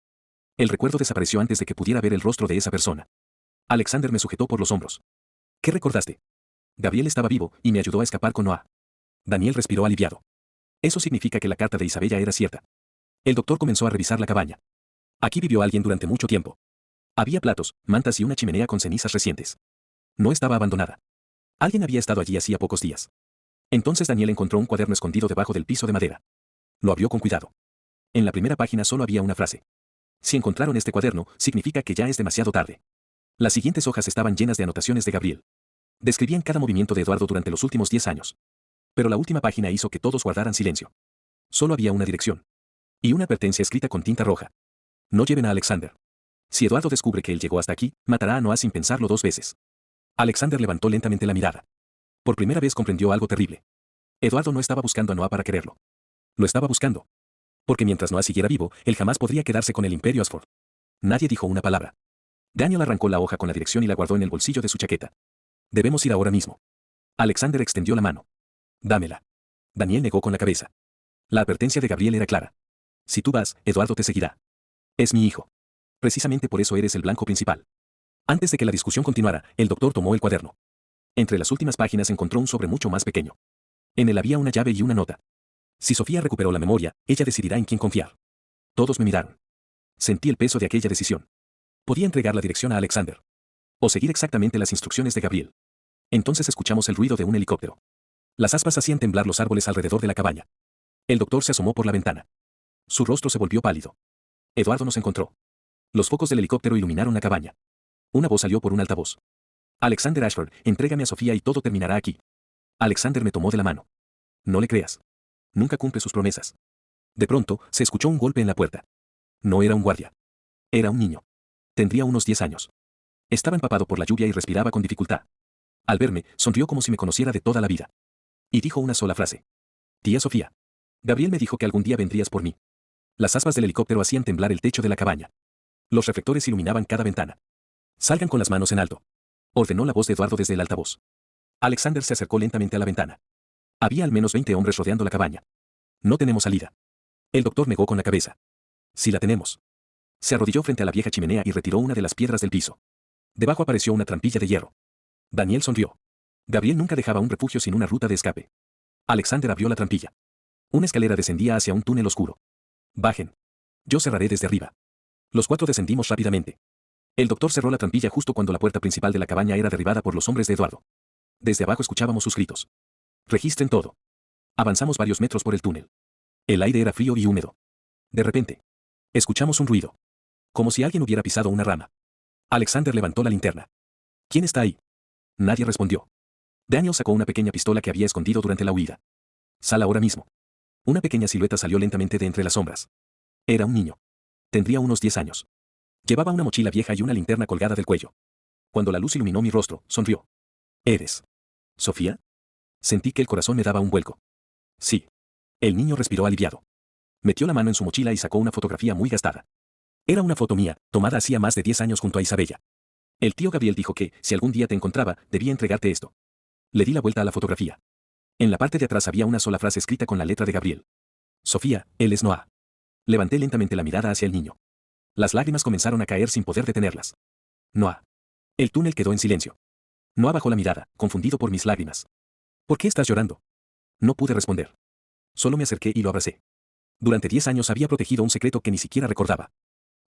El recuerdo desapareció antes de que pudiera ver el rostro de esa persona. Alexander me sujetó por los hombros. ¿Qué recordaste? Gabriel estaba vivo y me ayudó a escapar con Noah. Daniel respiró aliviado. Eso significa que la carta de Isabella era cierta. El doctor comenzó a revisar la cabaña. Aquí vivió alguien durante mucho tiempo. Había platos, mantas y una chimenea con cenizas recientes. No estaba abandonada. Alguien había estado allí hacía pocos días. Entonces Daniel encontró un cuaderno escondido debajo del piso de madera. Lo abrió con cuidado. En la primera página solo había una frase. Si encontraron este cuaderno, significa que ya es demasiado tarde. Las siguientes hojas estaban llenas de anotaciones de Gabriel. Describían cada movimiento de Eduardo durante los últimos 10 años. Pero la última página hizo que todos guardaran silencio. Solo había una dirección. Y una advertencia escrita con tinta roja. No lleven a Alexander. Si Eduardo descubre que él llegó hasta aquí, matará a Noah sin pensarlo 2 veces. Alexander levantó lentamente la mirada. Por primera vez comprendió algo terrible. Eduardo no estaba buscando a Noah para quererlo. Lo estaba buscando. Porque mientras Noah siguiera vivo, él jamás podría quedarse con el Imperio Asford. Nadie dijo una palabra. Daniel arrancó la hoja con la dirección y la guardó en el bolsillo de su chaqueta. Debemos ir ahora mismo. Alexander extendió la mano. Dámela. Daniel negó con la cabeza. La advertencia de Gabriel era clara. Si tú vas, Eduardo te seguirá. Es mi hijo. Precisamente por eso eres el blanco principal. Antes de que la discusión continuara, el doctor tomó el cuaderno. Entre las últimas páginas encontró un sobre mucho más pequeño. En él había una llave y una nota. Si Sofía recuperó la memoria, ella decidirá en quién confiar. Todos me miraron. Sentí el peso de aquella decisión. Podía entregar la dirección a Alexander. O seguir exactamente las instrucciones de Gabriel. Entonces escuchamos el ruido de un helicóptero. Las aspas hacían temblar los árboles alrededor de la cabaña. El doctor se asomó por la ventana. Su rostro se volvió pálido. Eduardo nos encontró. Los focos del helicóptero iluminaron la cabaña. Una voz salió por un altavoz. Alexander Ashford, entrégame a Sofía y todo terminará aquí. Alexander me tomó de la mano. No le creas. Nunca cumple sus promesas. De pronto, se escuchó un golpe en la puerta. No era un guardia. Era un niño. Tendría unos 10 años. Estaba empapado por la lluvia y respiraba con dificultad. Al verme, sonrió como si me conociera de toda la vida. Y dijo una sola frase. Tía Sofía. Gabriel me dijo que algún día vendrías por mí. Las aspas del helicóptero hacían temblar el techo de la cabaña. Los reflectores iluminaban cada ventana. Salgan con las manos en alto. Ordenó la voz de Eduardo desde el altavoz. Alexander se acercó lentamente a la ventana. Había al menos 20 hombres rodeando la cabaña. No tenemos salida. El doctor negó con la cabeza. Sí la tenemos. Se arrodilló frente a la vieja chimenea y retiró una de las piedras del piso. Debajo apareció una trampilla de hierro. Daniel sonrió. Gabriel nunca dejaba un refugio sin una ruta de escape. Alexander abrió la trampilla. Una escalera descendía hacia un túnel oscuro. Bajen. Yo cerraré desde arriba. Los 4 descendimos rápidamente. El doctor cerró la trampilla justo cuando la puerta principal de la cabaña era derribada por los hombres de Eduardo. Desde abajo escuchábamos sus gritos. Registren todo. Avanzamos varios metros por el túnel. El aire era frío y húmedo. De repente, escuchamos un ruido. Como si alguien hubiera pisado una rama. Alexander levantó la linterna. ¿Quién está ahí? Nadie respondió. Daniel sacó una pequeña pistola que había escondido durante la huida. Sal ahora mismo. Una pequeña silueta salió lentamente de entre las sombras. Era un niño. Tendría unos 10 años. Llevaba una mochila vieja y una linterna colgada del cuello. Cuando la luz iluminó mi rostro, sonrió. ¿Eres Sofía? Sentí que el corazón me daba un vuelco. Sí. El niño respiró aliviado. Metió la mano en su mochila y sacó una fotografía muy gastada. Era una foto mía, tomada hacía más de 10 años junto a Isabella. El tío Gabriel dijo que, si algún día te encontraba, debía entregarte esto. Le di la vuelta a la fotografía. En la parte de atrás había una sola frase escrita con la letra de Gabriel. Sofía, él es Noah. Levanté lentamente la mirada hacia el niño. Las lágrimas comenzaron a caer sin poder detenerlas. Noah. El túnel quedó en silencio. Noah bajó la mirada, confundido por mis lágrimas. ¿Por qué estás llorando? No pude responder. Solo me acerqué y lo abracé. Durante 10 años había protegido un secreto que ni siquiera recordaba.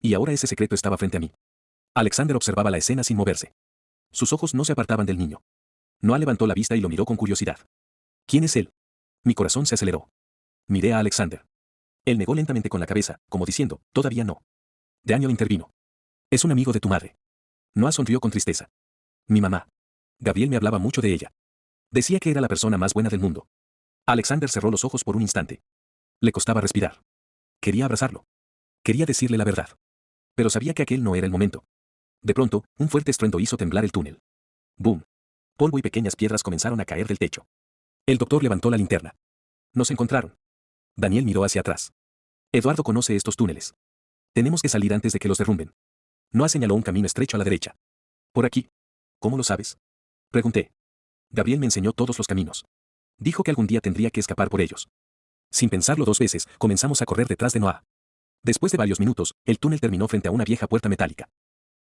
Y ahora ese secreto estaba frente a mí. Alexander observaba la escena sin moverse. Sus ojos no se apartaban del niño. Noah levantó la vista y lo miró con curiosidad. ¿Quién es él? Mi corazón se aceleró. Miré a Alexander. Él negó lentamente con la cabeza, como diciendo, todavía no. Daniel intervino. Es un amigo de tu madre. Noah sonrió con tristeza. Mi mamá. Gabriel me hablaba mucho de ella. Decía que era la persona más buena del mundo. Alexander cerró los ojos por un instante. Le costaba respirar. Quería abrazarlo. Quería decirle la verdad. Pero sabía que aquel no era el momento. De pronto, un fuerte estruendo hizo temblar el túnel. ¡Boom! Polvo y pequeñas piedras comenzaron a caer del techo. El doctor levantó la linterna. Nos encontraron. Daniel miró hacia atrás. Eduardo conoce estos túneles. Tenemos que salir antes de que los derrumben. Noah señaló un camino estrecho a la derecha. Por aquí. ¿Cómo lo sabes? Pregunté. Gabriel me enseñó todos los caminos. Dijo que algún día tendría que escapar por ellos. Sin pensarlo 2 veces, comenzamos a correr detrás de Noah. Después de varios minutos, el túnel terminó frente a una vieja puerta metálica.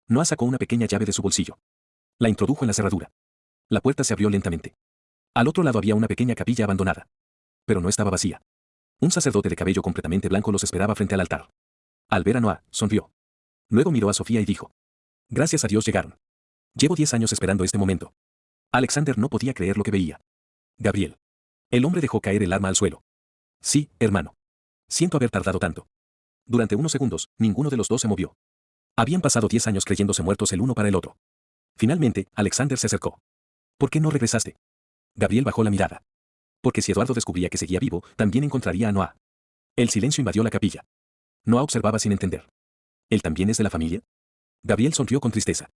Noah sacó una pequeña llave de su bolsillo. La introdujo en la cerradura. La puerta se abrió lentamente. Al otro lado había una pequeña capilla abandonada. Pero no estaba vacía. Un sacerdote de cabello completamente blanco los esperaba frente al altar. Al ver a Noah, sonrió. Luego miró a Sofía y dijo. Gracias a Dios llegaron. Llevo 10 años esperando este momento. Alexander no podía creer lo que veía. Gabriel. El hombre dejó caer el arma al suelo. Sí, hermano. Siento haber tardado tanto. Durante unos segundos, ninguno de los dos se movió. Habían pasado 10 años creyéndose muertos el uno para el otro. Finalmente, Alexander se acercó. ¿Por qué no regresaste? Gabriel bajó la mirada. Porque si Eduardo descubría que seguía vivo, también encontraría a Noah. El silencio invadió la capilla. Noah observaba sin entender. ¿Él también es de la familia? Gabriel sonrió con tristeza.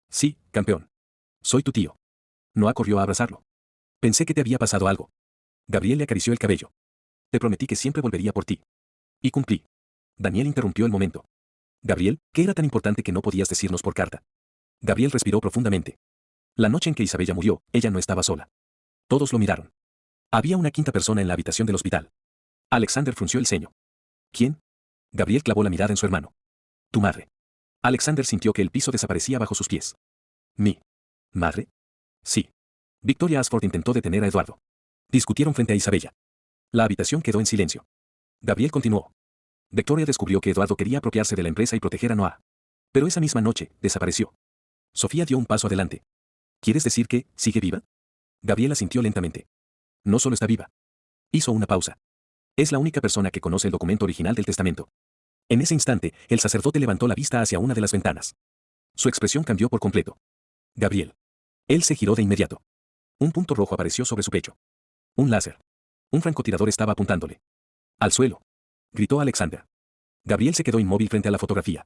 Sí, campeón. Soy tu tío. Noah corrió a abrazarlo. Pensé que te había pasado algo. Gabriel le acarició el cabello. Te prometí que siempre volvería por ti. Y cumplí. Daniel interrumpió el momento. Gabriel, ¿qué era tan importante que no podías decirnos por carta? Gabriel respiró profundamente. La noche en que Isabella murió, ella no estaba sola. Todos lo miraron. Había una quinta persona en la habitación del hospital. Alexander frunció el ceño. ¿Quién? Gabriel clavó la mirada en su hermano. Tu madre. Alexander sintió que el piso desaparecía bajo sus pies. ¿Mi madre? Sí. Victoria Ashford intentó detener a Eduardo. Discutieron frente a Isabella. La habitación quedó en silencio. Gabriel continuó. Victoria descubrió que Eduardo quería apropiarse de la empresa y proteger a Noah. Pero esa misma noche, desapareció. Sofía dio un paso adelante. ¿Quieres decir que sigue viva? Gabriel asintió lentamente. No solo está viva. Hizo una pausa. Es la única persona que conoce el documento original del testamento. En ese instante, el sacerdote levantó la vista hacia una de las ventanas. Su expresión cambió por completo. Gabriel. Él se giró de inmediato. Un punto rojo apareció sobre su pecho. Un láser. Un francotirador estaba apuntándole. Al suelo. Gritó Alexander. Gabriel se quedó inmóvil frente a la fotografía.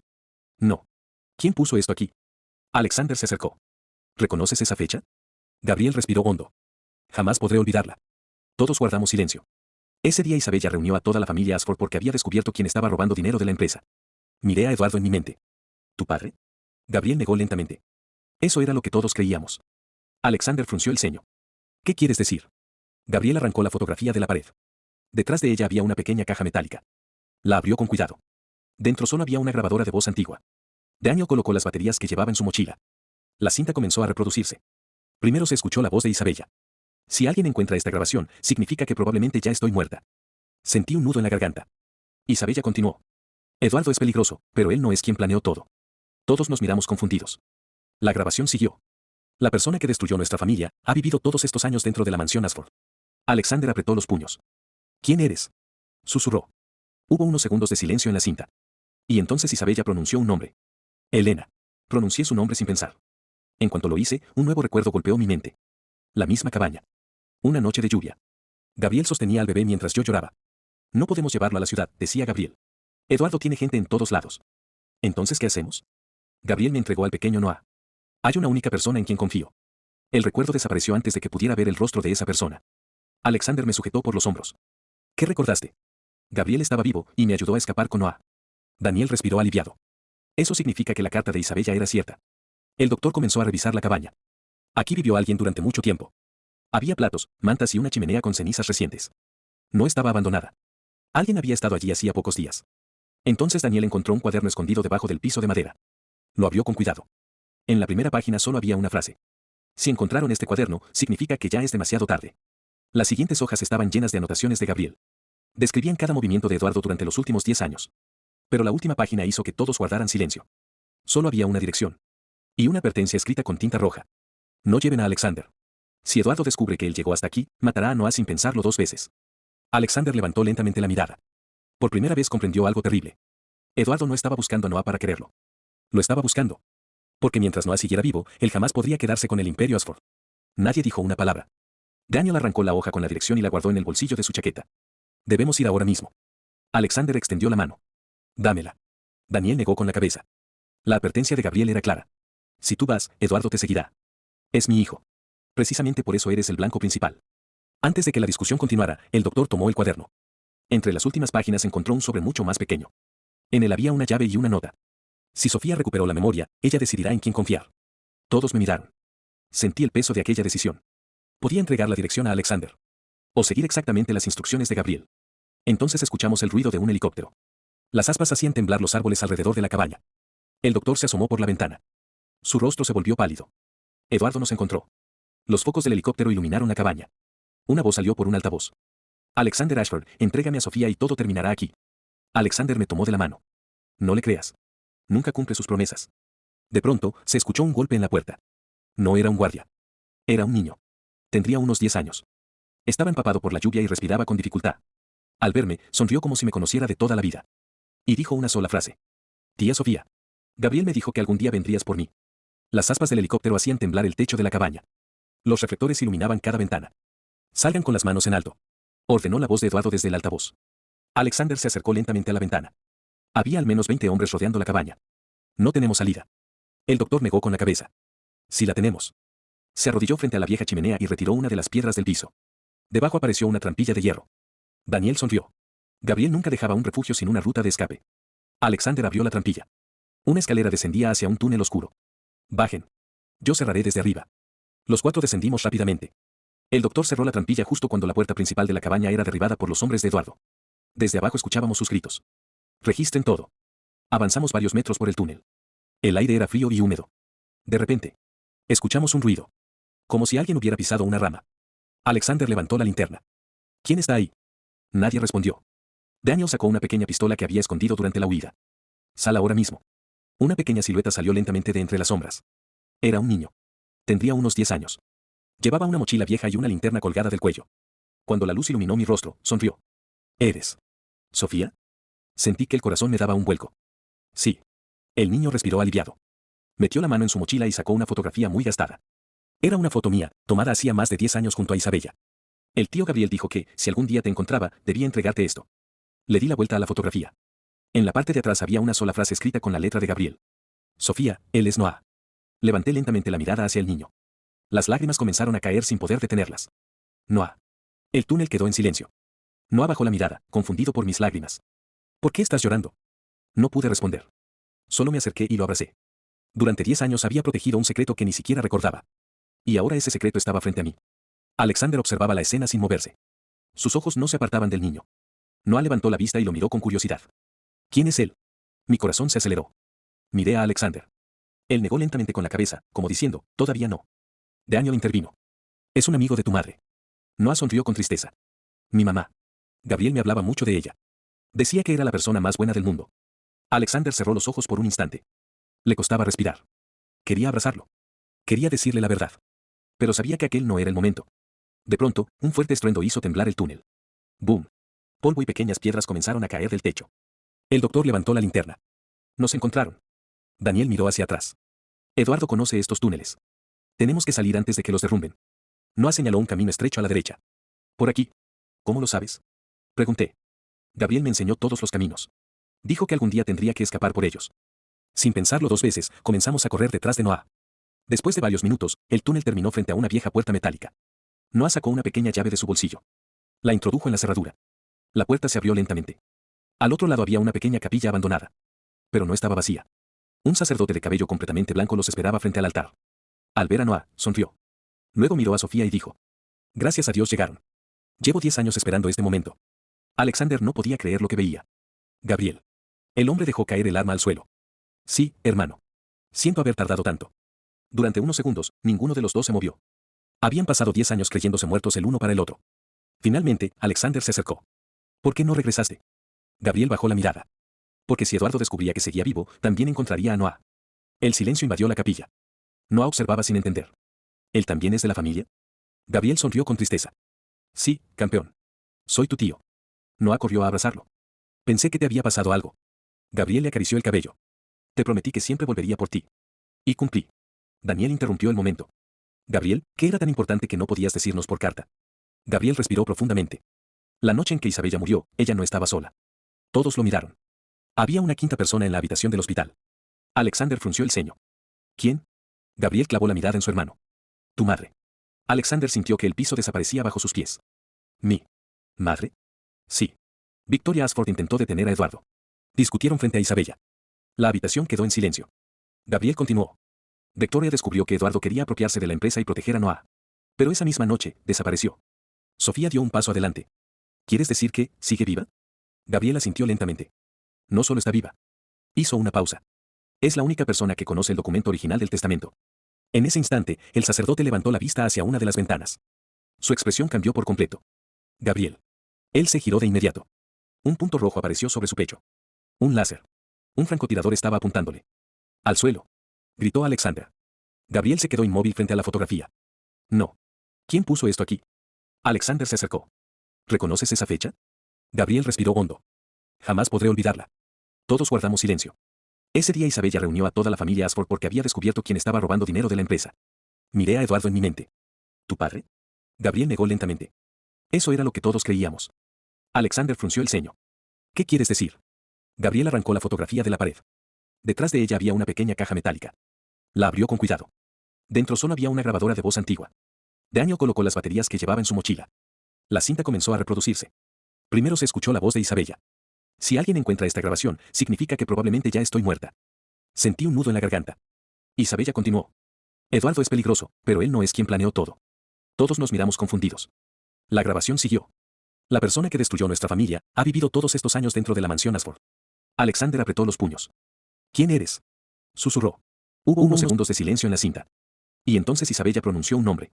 No. ¿Quién puso esto aquí? Alexander se acercó. ¿Reconoces esa fecha? Gabriel respiró hondo. Jamás podré olvidarla. Todos guardamos silencio. Ese día Isabella reunió a toda la familia Ashford porque había descubierto quién estaba robando dinero de la empresa. Miré a Eduardo en mi mente. ¿Tu padre? Gabriel negó lentamente. Eso era lo que todos creíamos. Alexander frunció el ceño. ¿Qué quieres decir? Gabriel arrancó la fotografía de la pared. Detrás de ella había una pequeña caja metálica. La abrió con cuidado. Dentro solo había una grabadora de voz antigua. Daniel colocó las baterías que llevaba en su mochila. La cinta comenzó a reproducirse. Primero se escuchó la voz de Isabella. Si alguien encuentra esta grabación, significa que probablemente ya estoy muerta. Sentí un nudo en la garganta. Isabella continuó. Eduardo es peligroso, pero él no es quien planeó todo. Todos nos miramos confundidos. La grabación siguió. La persona que destruyó nuestra familia ha vivido todos estos años dentro de la mansión Ashford. Alexander apretó los puños. ¿Quién eres? Susurró. Hubo unos segundos de silencio en la cinta. Y entonces Isabella pronunció un nombre. Elena. Pronuncié su nombre sin pensar. En cuanto lo hice, un nuevo recuerdo golpeó mi mente. La misma cabaña. Una noche de lluvia. Gabriel sostenía al bebé mientras yo lloraba. No podemos llevarlo a la ciudad, decía Gabriel. Eduardo tiene gente en todos lados. ¿Entonces qué hacemos? Gabriel me entregó al pequeño Noah. Hay una única persona en quien confío. El recuerdo desapareció antes de que pudiera ver el rostro de esa persona. Alexander me sujetó por los hombros. ¿Qué recordaste? Gabriel estaba vivo y me ayudó a escapar con Noah. Daniel respiró aliviado. Eso significa que la carta de Isabella era cierta. El doctor comenzó a revisar la cabaña. Aquí vivió alguien durante mucho tiempo. Había platos, mantas y una chimenea con cenizas recientes. No estaba abandonada. Alguien había estado allí hacía pocos días. Entonces Daniel encontró un cuaderno escondido debajo del piso de madera. Lo abrió con cuidado. En la primera página solo había una frase. Si encontraron este cuaderno, significa que ya es demasiado tarde. Las siguientes hojas estaban llenas de anotaciones de Gabriel. Describían cada movimiento de Eduardo durante los últimos 10 años. Pero la última página hizo que todos guardaran silencio. Solo había una dirección. Y una advertencia escrita con tinta roja. No lleven a Alexander. Si Eduardo descubre que él llegó hasta aquí, matará a Noah sin pensarlo 2 veces. Alexander levantó lentamente la mirada. Por primera vez comprendió algo terrible. Eduardo no estaba buscando a Noah para quererlo. Lo estaba buscando. Porque mientras Noah siguiera vivo, él jamás podría quedarse con el Imperio Asford. Nadie dijo una palabra. Daniel arrancó la hoja con la dirección y la guardó en el bolsillo de su chaqueta. Debemos ir ahora mismo. Alexander extendió la mano. Dámela. Daniel negó con la cabeza. La advertencia de Gabriel era clara. Si tú vas, Eduardo te seguirá. Es mi hijo. Precisamente por eso eres el blanco principal. Antes de que la discusión continuara, el doctor tomó el cuaderno. Entre las últimas páginas encontró un sobre mucho más pequeño. En él había una llave y una nota. Si Sofía recuperó la memoria, ella decidirá en quién confiar. Todos me miraron. Sentí el peso de aquella decisión. Podía entregar la dirección a Alexander. O seguir exactamente las instrucciones de Gabriel. Entonces escuchamos el ruido de un helicóptero. Las aspas hacían temblar los árboles alrededor de la cabaña. El doctor se asomó por la ventana. Su rostro se volvió pálido. Eduardo nos encontró. Los focos del helicóptero iluminaron la cabaña. Una voz salió por un altavoz. Alexander Ashford, entrégame a Sofía y todo terminará aquí. Alexander me tomó de la mano. No le creas. Nunca cumple sus promesas. De pronto, se escuchó un golpe en la puerta. No era un guardia. Era un niño. Tendría unos 10 años. Estaba empapado por la lluvia y respiraba con dificultad. Al verme, sonrió como si me conociera de toda la vida. Y dijo una sola frase. Tía Sofía. Gabriel me dijo que algún día vendrías por mí. Las aspas del helicóptero hacían temblar el techo de la cabaña. Los reflectores iluminaban cada ventana. Salgan con las manos en alto. Ordenó la voz de Eduardo desde el altavoz. Alexander se acercó lentamente a la ventana. Había al menos 20 hombres rodeando la cabaña. No tenemos salida. El doctor negó con la cabeza. Sí la tenemos. Se arrodilló frente a la vieja chimenea y retiró una de las piedras del piso. Debajo apareció una trampilla de hierro. Daniel sonrió. Gabriel nunca dejaba un refugio sin una ruta de escape. Alexander abrió la trampilla. Una escalera descendía hacia un túnel oscuro. Bajen. Yo cerraré desde arriba. Los 4 descendimos rápidamente. El doctor cerró la trampilla justo cuando la puerta principal de la cabaña era derribada por los hombres de Eduardo. Desde abajo escuchábamos sus gritos. Registren todo. Avanzamos varios metros por el túnel. El aire era frío y húmedo. De repente, escuchamos un ruido. Como si alguien hubiera pisado una rama. Alexander levantó la linterna. ¿Quién está ahí? Nadie respondió. Daniel sacó una pequeña pistola que había escondido durante la huida. Sal ahora mismo. Una pequeña silueta salió lentamente de entre las sombras. Era un niño. Tendría unos 10 años. Llevaba una mochila vieja y una linterna colgada del cuello. Cuando la luz iluminó mi rostro, sonrió. ¿Eres Sofía? Sentí que el corazón me daba un vuelco. Sí. El niño respiró aliviado. Metió la mano en su mochila y sacó una fotografía muy gastada. Era una foto mía, tomada hacía más de 10 años junto a Isabella. El tío Gabriel dijo que, si algún día te encontraba, debía entregarte esto. Le di la vuelta a la fotografía. En la parte de atrás había una sola frase escrita con la letra de Gabriel. Sofía, él es Noah. Levanté lentamente la mirada hacia el niño. Las lágrimas comenzaron a caer sin poder detenerlas. Noah. El túnel quedó en silencio. Noah bajó la mirada, confundido por mis lágrimas. ¿Por qué estás llorando? No pude responder. Solo me acerqué y lo abracé. Durante 10 años había protegido un secreto que ni siquiera recordaba. Y ahora ese secreto estaba frente a mí. Alexander observaba la escena sin moverse. Sus ojos no se apartaban del niño. Noah levantó la vista y lo miró con curiosidad. ¿Quién es él? Mi corazón se aceleró. Miré a Alexander. Él negó lentamente con la cabeza, como diciendo, todavía no. Daniel intervino. Es un amigo de tu madre. Noah sonrió con tristeza. Mi mamá. Gabriel me hablaba mucho de ella. Decía que era la persona más buena del mundo. Alexander cerró los ojos por un instante. Le costaba respirar. Quería abrazarlo. Quería decirle la verdad. Pero sabía que aquel no era el momento. De pronto, un fuerte estruendo hizo temblar el túnel. ¡Boom! Polvo y pequeñas piedras comenzaron a caer del techo. El doctor levantó la linterna. Nos encontraron. Daniel miró hacia atrás. Eduardo conoce estos túneles. Tenemos que salir antes de que los derrumben. Noah señaló un camino estrecho a la derecha. Por aquí. ¿Cómo lo sabes? Pregunté. Gabriel me enseñó todos los caminos. Dijo que algún día tendría que escapar por ellos. Sin pensarlo 2 veces, comenzamos a correr detrás de Noah. Después de varios minutos, el túnel terminó frente a una vieja puerta metálica. Noah sacó una pequeña llave de su bolsillo. La introdujo en la cerradura. La puerta se abrió lentamente. Al otro lado había una pequeña capilla abandonada. Pero no estaba vacía. Un sacerdote de cabello completamente blanco los esperaba frente al altar. Al ver a Noah, sonrió. Luego miró a Sofía y dijo. Gracias a Dios llegaron. Llevo 10 años esperando este momento. Alexander no podía creer lo que veía. Gabriel. El hombre dejó caer el arma al suelo. Sí, hermano. Siento haber tardado tanto. Durante unos segundos, ninguno de los dos se movió. Habían pasado 10 años creyéndose muertos el uno para el otro. Finalmente, Alexander se acercó. ¿Por qué no regresaste? Gabriel bajó la mirada. Porque si Eduardo descubría que seguía vivo, también encontraría a Noah. El silencio invadió la capilla. Noah observaba sin entender. ¿Él también es de la familia? Gabriel sonrió con tristeza. Sí, campeón. Soy tu tío. Noah corrió a abrazarlo. Pensé que te había pasado algo. Gabriel le acarició el cabello. Te prometí que siempre volvería por ti. Y cumplí. Daniel interrumpió el momento. Gabriel, ¿qué era tan importante que no podías decirnos por carta? Gabriel respiró profundamente. La noche en que Isabella murió, ella no estaba sola. Todos lo miraron. Había una quinta persona en la habitación del hospital. Alexander frunció el ceño. ¿Quién? Gabriel clavó la mirada en su hermano. Tu madre. Alexander sintió que el piso desaparecía bajo sus pies. ¿Mi madre? Sí. Victoria Ashford intentó detener a Eduardo. Discutieron frente a Isabella. La habitación quedó en silencio. Gabriel continuó. Victoria descubrió que Eduardo quería apropiarse de la empresa y proteger a Noah. Pero esa misma noche, desapareció. Sofía dio un paso adelante. ¿Quieres decir que sigue viva? Gabriel asintió lentamente. No solo está viva. Hizo una pausa. Es la única persona que conoce el documento original del testamento. En ese instante, el sacerdote levantó la vista hacia una de las ventanas. Su expresión cambió por completo. Gabriel. Él se giró de inmediato. Un punto rojo apareció sobre su pecho. Un láser. Un francotirador estaba apuntándole. Al suelo. Gritó Alexander. Gabriel se quedó inmóvil frente a la fotografía. No. ¿Quién puso esto aquí? Alexander se acercó. ¿Reconoces esa fecha? Gabriel respiró hondo. Jamás podré olvidarla. Todos guardamos silencio. Ese día Isabella reunió a toda la familia Ashford porque había descubierto quién estaba robando dinero de la empresa. Miré a Eduardo en mi mente. ¿Tu padre? Gabriel negó lentamente. Eso era lo que todos creíamos. Alexander frunció el ceño. ¿Qué quieres decir? Gabriel arrancó la fotografía de la pared. Detrás de ella había una pequeña caja metálica. La abrió con cuidado. Dentro solo había una grabadora de voz antigua. Daniel colocó las baterías que llevaba en su mochila. La cinta comenzó a reproducirse. Primero se escuchó la voz de Isabella. Si alguien encuentra esta grabación, significa que probablemente ya estoy muerta. Sentí un nudo en la garganta. Isabella continuó. Eduardo es peligroso, pero él no es quien planeó todo. Todos nos miramos confundidos. La grabación siguió. La persona que destruyó nuestra familia ha vivido todos estos años dentro de la mansión Ashford. Alexander apretó los puños. ¿Quién eres? Susurró. Hubo unos segundos de silencio en la cinta. Y entonces Isabella pronunció un nombre.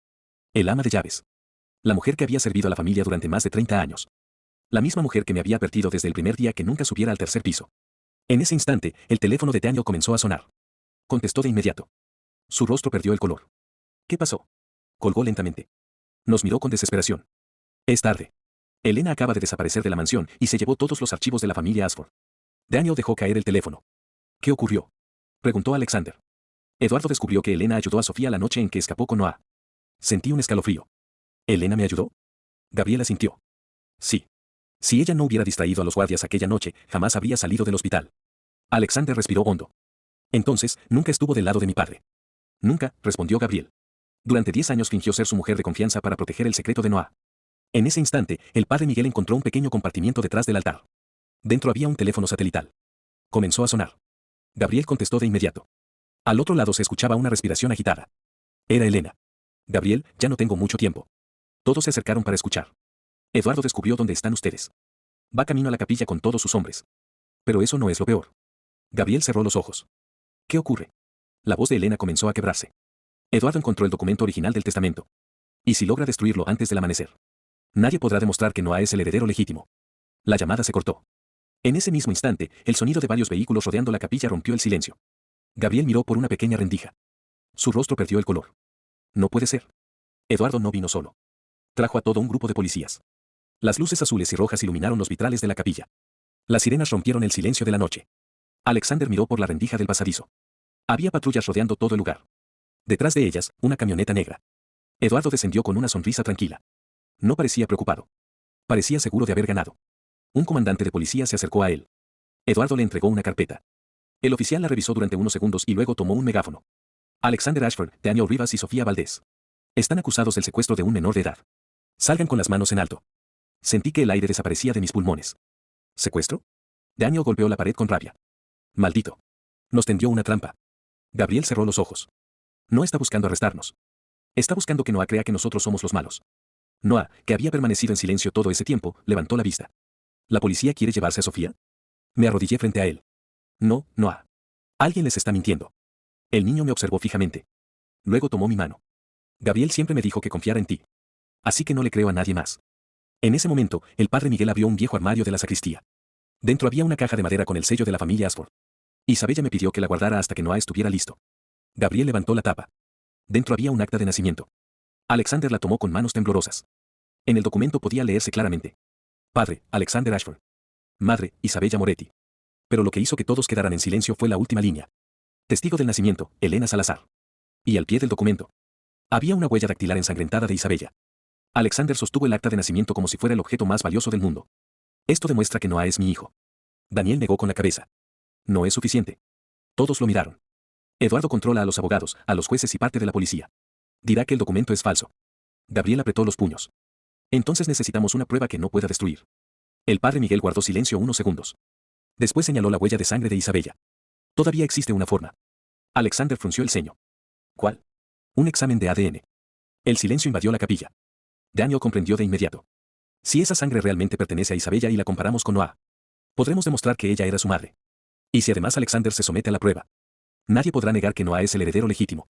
El ama de llaves. La mujer que había servido a la familia durante más de 30 años. La misma mujer que me había advertido desde el primer día que nunca subiera al tercer piso. En ese instante, el teléfono de Daniel comenzó a sonar. Contestó de inmediato. Su rostro perdió el color. ¿Qué pasó? Colgó lentamente. Nos miró con desesperación. Es tarde. Elena acaba de desaparecer de la mansión y se llevó todos los archivos de la familia Ashford. Daniel dejó caer el teléfono. ¿Qué ocurrió? Preguntó Alexander. Eduardo descubrió que Elena ayudó a Sofía la noche en que escapó con Noah. Sentí un escalofrío. ¿Elena me ayudó? Gabriela sintió. Sí. Si ella no hubiera distraído a los guardias aquella noche, jamás habría salido del hospital. Alexander respiró hondo. Entonces, nunca estuvo del lado de mi padre. Nunca, respondió Gabriel. Durante 10 años fingió ser su mujer de confianza para proteger el secreto de Noah. En ese instante, el padre Miguel encontró un pequeño compartimiento detrás del altar. Dentro había un teléfono satelital. Comenzó a sonar. Gabriel contestó de inmediato. Al otro lado se escuchaba una respiración agitada. Era Elena. Gabriel, ya no tengo mucho tiempo. Todos se acercaron para escuchar. Eduardo descubrió dónde están ustedes. Va camino a la capilla con todos sus hombres. Pero eso no es lo peor. Gabriel cerró los ojos. ¿Qué ocurre? La voz de Elena comenzó a quebrarse. Eduardo encontró el documento original del testamento. ¿Y si logra destruirlo antes del amanecer? Nadie podrá demostrar que Noah es el heredero legítimo. La llamada se cortó. En ese mismo instante, el sonido de varios vehículos rodeando la capilla rompió el silencio. Gabriel miró por una pequeña rendija. Su rostro perdió el color. No puede ser. Eduardo no vino solo. Trajo a todo un grupo de policías. Las luces azules y rojas iluminaron los vitrales de la capilla. Las sirenas rompieron el silencio de la noche. Alexander miró por la rendija del pasadizo. Había patrullas rodeando todo el lugar. Detrás de ellas, una camioneta negra. Eduardo descendió con una sonrisa tranquila. No parecía preocupado. Parecía seguro de haber ganado. Un comandante de policía se acercó a él. Eduardo le entregó una carpeta. El oficial la revisó durante unos segundos y luego tomó un megáfono. Alexander Ashford, Daniel Rivas y Sofía Valdés. Están acusados del secuestro de un menor de edad. Salgan con las manos en alto. Sentí que el aire desaparecía de mis pulmones. ¿Secuestro? Daniel golpeó la pared con rabia. Maldito. Nos tendió una trampa. Gabriel cerró los ojos. No está buscando arrestarnos. Está buscando que Noah crea que nosotros somos los malos. Noah, que había permanecido en silencio todo ese tiempo, levantó la vista. ¿La policía quiere llevarse a Sofía? Me arrodillé frente a él. No, Noah. Alguien les está mintiendo. El niño me observó fijamente. Luego tomó mi mano. Gabriel siempre me dijo que confiara en ti. Así que no le creo a nadie más. En ese momento, el padre Miguel abrió un viejo armario de la sacristía. Dentro había una caja de madera con el sello de la familia Ashford. Isabella me pidió que la guardara hasta que Noah estuviera listo. Gabriel levantó la tapa. Dentro había un acta de nacimiento. Alexander la tomó con manos temblorosas. En el documento podía leerse claramente. Padre, Alexander Ashford. Madre, Isabella Moretti. Pero lo que hizo que todos quedaran en silencio fue la última línea. Testigo del nacimiento, Elena Salazar. Y al pie del documento había una huella dactilar ensangrentada de Isabella. Alexander sostuvo el acta de nacimiento como si fuera el objeto más valioso del mundo. Esto demuestra que Noah es mi hijo. Daniel negó con la cabeza. No es suficiente. Todos lo miraron. Eduardo controla a los abogados, a los jueces y parte de la policía. Dirá que el documento es falso. Gabriel apretó los puños. Entonces necesitamos una prueba que no pueda destruir. El padre Miguel guardó silencio unos segundos. Después señaló la huella de sangre de Isabella. Todavía existe una forma. Alexander frunció el ceño. ¿Cuál? Un examen de ADN. El silencio invadió la capilla. Daniel comprendió de inmediato. Si esa sangre realmente pertenece a Isabella y la comparamos con Noah, podremos demostrar que ella era su madre. Y si además Alexander se somete a la prueba, nadie podrá negar que Noah es el heredero legítimo.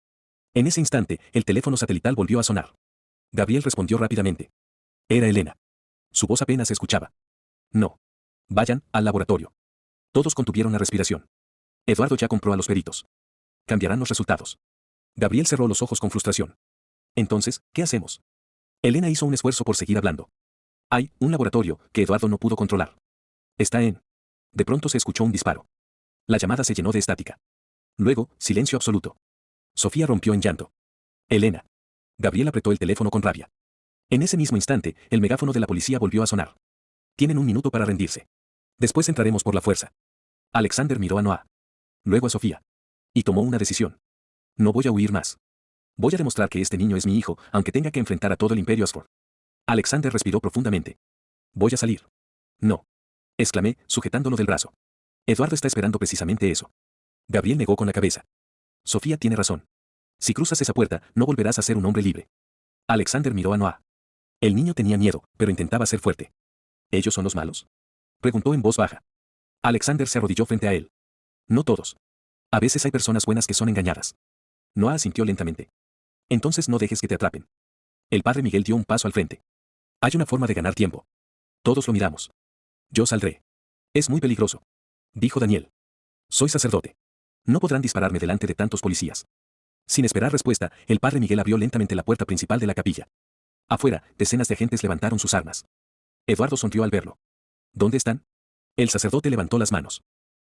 En ese instante, el teléfono satelital volvió a sonar. Gabriel respondió rápidamente. Era Elena. Su voz apenas se escuchaba. No. Vayan al laboratorio. Todos contuvieron la respiración. Eduardo ya compró a los peritos. Cambiarán los resultados. Gabriel cerró los ojos con frustración. Entonces, ¿qué hacemos? Elena hizo un esfuerzo por seguir hablando. Hay un laboratorio que Eduardo no pudo controlar. Está en. De pronto se escuchó un disparo. La llamada se llenó de estática. Luego, silencio absoluto. Sofía rompió en llanto. Elena. Gabriel apretó el teléfono con rabia. En ese mismo instante, el megáfono de la policía volvió a sonar. Tienen un minuto para rendirse. Después entraremos por la fuerza. Alexander miró a Noah. Luego a Sofía. Y tomó una decisión. No voy a huir más. Voy a demostrar que este niño es mi hijo, aunque tenga que enfrentar a todo el imperio Ashford. Alexander respiró profundamente. Voy a salir. No. Exclamé, sujetándolo del brazo. Eduardo está esperando precisamente eso. Gabriel negó con la cabeza. Sofía tiene razón. Si cruzas esa puerta, no volverás a ser un hombre libre. Alexander miró a Noah. El niño tenía miedo, pero intentaba ser fuerte. ¿Ellos son los malos? Preguntó en voz baja. Alexander se arrodilló frente a él. No todos. A veces hay personas buenas que son engañadas. Noah asintió lentamente. Entonces no dejes que te atrapen. El padre Miguel dio un paso al frente. Hay una forma de ganar tiempo. Todos lo miramos. Yo saldré. Es muy peligroso. Dijo Daniel. Soy sacerdote. No podrán dispararme delante de tantos policías. Sin esperar respuesta, el padre Miguel abrió lentamente la puerta principal de la capilla. Afuera, decenas de agentes levantaron sus armas. Eduardo sonrió al verlo. ¿Dónde están? El sacerdote levantó las manos.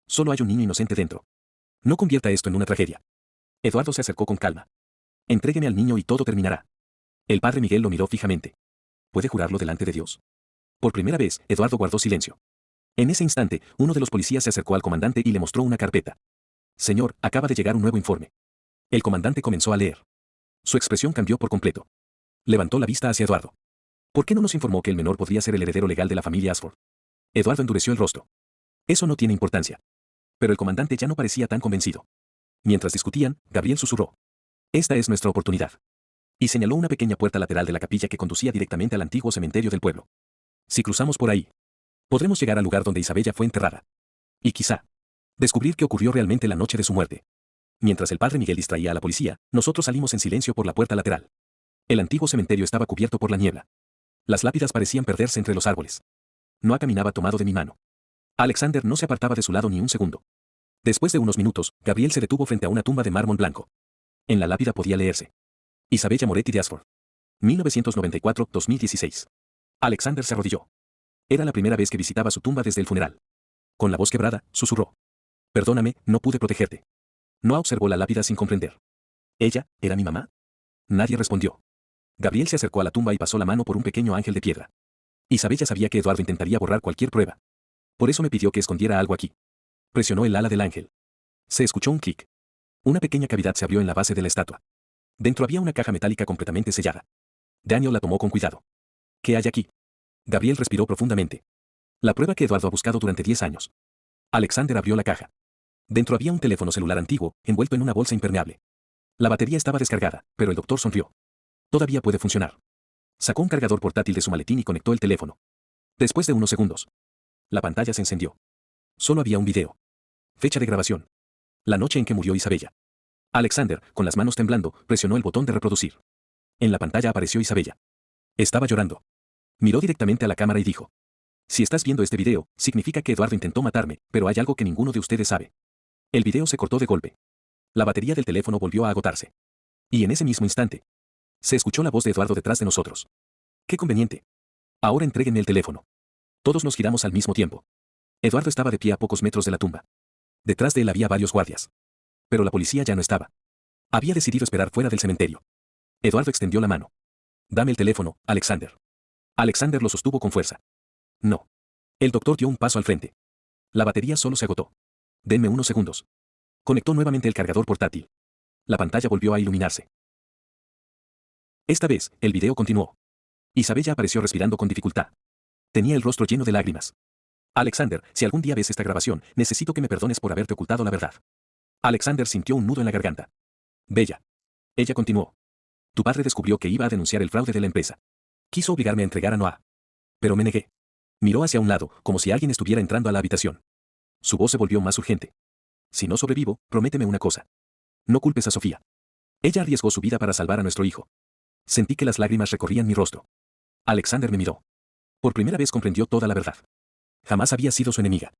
Solo hay un niño inocente dentro. No convierta esto en una tragedia. Eduardo se acercó con calma. Entrégueme al niño y todo terminará. El padre Miguel lo miró fijamente. ¿Puede jurarlo delante de Dios? Por primera vez, Eduardo guardó silencio. En ese instante, uno de los policías se acercó al comandante y le mostró una carpeta. Señor, acaba de llegar un nuevo informe. El comandante comenzó a leer. Su expresión cambió por completo. Levantó la vista hacia Eduardo. ¿Por qué no nos informó que el menor podría ser el heredero legal de la familia Ashford? Eduardo endureció el rostro. Eso no tiene importancia. Pero el comandante ya no parecía tan convencido. Mientras discutían, Gabriel susurró. Esta es nuestra oportunidad. Y señaló una pequeña puerta lateral de la capilla que conducía directamente al antiguo cementerio del pueblo. Si cruzamos por ahí, podremos llegar al lugar donde Isabella fue enterrada. Y quizá, descubrir qué ocurrió realmente la noche de su muerte. Mientras el padre Miguel distraía a la policía, nosotros salimos en silencio por la puerta lateral. El antiguo cementerio estaba cubierto por la niebla. Las lápidas parecían perderse entre los árboles. Noah caminaba tomado de mi mano. Alexander no se apartaba de su lado ni un segundo. Después de unos minutos, Gabriel se detuvo frente a una tumba de mármol blanco. En la lápida podía leerse. Isabella Moretti de Ashford. 1994-2016. Alexander se arrodilló. Era la primera vez que visitaba su tumba desde el funeral. Con la voz quebrada, susurró. Perdóname, no pude protegerte. Noah observó la lápida sin comprender. ¿Ella era mi mamá? Nadie respondió. Gabriel se acercó a la tumba y pasó la mano por un pequeño ángel de piedra. Isabella sabía que Eduardo intentaría borrar cualquier prueba. Por eso me pidió que escondiera algo aquí. Presionó el ala del ángel. Se escuchó un clic. Una pequeña cavidad se abrió en la base de la estatua. Dentro había una caja metálica completamente sellada. Daniel la tomó con cuidado. ¿Qué hay aquí? Gabriel respiró profundamente. La prueba que Eduardo ha buscado durante 10 años. Alexander abrió la caja. Dentro había un teléfono celular antiguo, envuelto en una bolsa impermeable. La batería estaba descargada, pero el doctor sonrió. Todavía puede funcionar. Sacó un cargador portátil de su maletín y conectó el teléfono. Después de unos segundos, la pantalla se encendió. Solo había un video. Fecha de grabación. La noche en que murió Isabella. Alexander, con las manos temblando, presionó el botón de reproducir. En la pantalla apareció Isabella. Estaba llorando. Miró directamente a la cámara y dijo: si estás viendo este video, significa que Eduardo intentó matarme, pero hay algo que ninguno de ustedes sabe. El video se cortó de golpe. La batería del teléfono volvió a agotarse. Y en ese mismo instante, se escuchó la voz de Eduardo detrás de nosotros. ¡Qué conveniente! Ahora entréguenme el teléfono. Todos nos giramos al mismo tiempo. Eduardo estaba de pie a pocos metros de la tumba. Detrás de él había varios guardias. Pero la policía ya no estaba. Había decidido esperar fuera del cementerio. Eduardo extendió la mano. Dame el teléfono, Alexander. Alexander lo sostuvo con fuerza. No. El doctor dio un paso al frente. La batería solo se agotó. Denme unos segundos. Conectó nuevamente el cargador portátil. La pantalla volvió a iluminarse. Esta vez, el video continuó. Isabella apareció respirando con dificultad. Tenía el rostro lleno de lágrimas. Alexander, si algún día ves esta grabación, necesito que me perdones por haberte ocultado la verdad. Alexander sintió un nudo en la garganta. Bella. Ella continuó. Tu padre descubrió que iba a denunciar el fraude de la empresa. Quiso obligarme a entregar a Noah. Pero me negué. Miró hacia un lado, como si alguien estuviera entrando a la habitación. Su voz se volvió más urgente. Si no sobrevivo, prométeme una cosa. No culpes a Sofía. Ella arriesgó su vida para salvar a nuestro hijo. Sentí que las lágrimas recorrían mi rostro. Alexander me miró. Por primera vez comprendió toda la verdad. Jamás había sido su enemiga.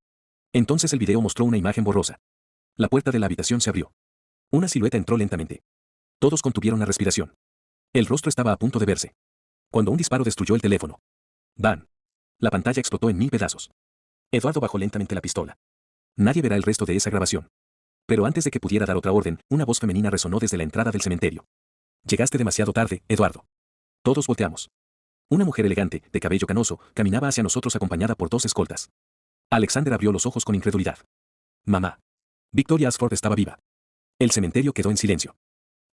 Entonces el video mostró una imagen borrosa. La puerta de la habitación se abrió. Una silueta entró lentamente. Todos contuvieron la respiración. El rostro estaba a punto de verse. Cuando un disparo destruyó el teléfono. ¡Bam! La pantalla explotó en 1000 pedazos. Eduardo bajó lentamente la pistola. Nadie verá el resto de esa grabación. Pero antes de que pudiera dar otra orden, una voz femenina resonó desde la entrada del cementerio. Llegaste demasiado tarde, Eduardo. Todos volteamos. Una mujer elegante, de cabello canoso, caminaba hacia nosotros acompañada por 2 escoltas. Alexander abrió los ojos con incredulidad. Mamá. Victoria Ashford estaba viva. El cementerio quedó en silencio.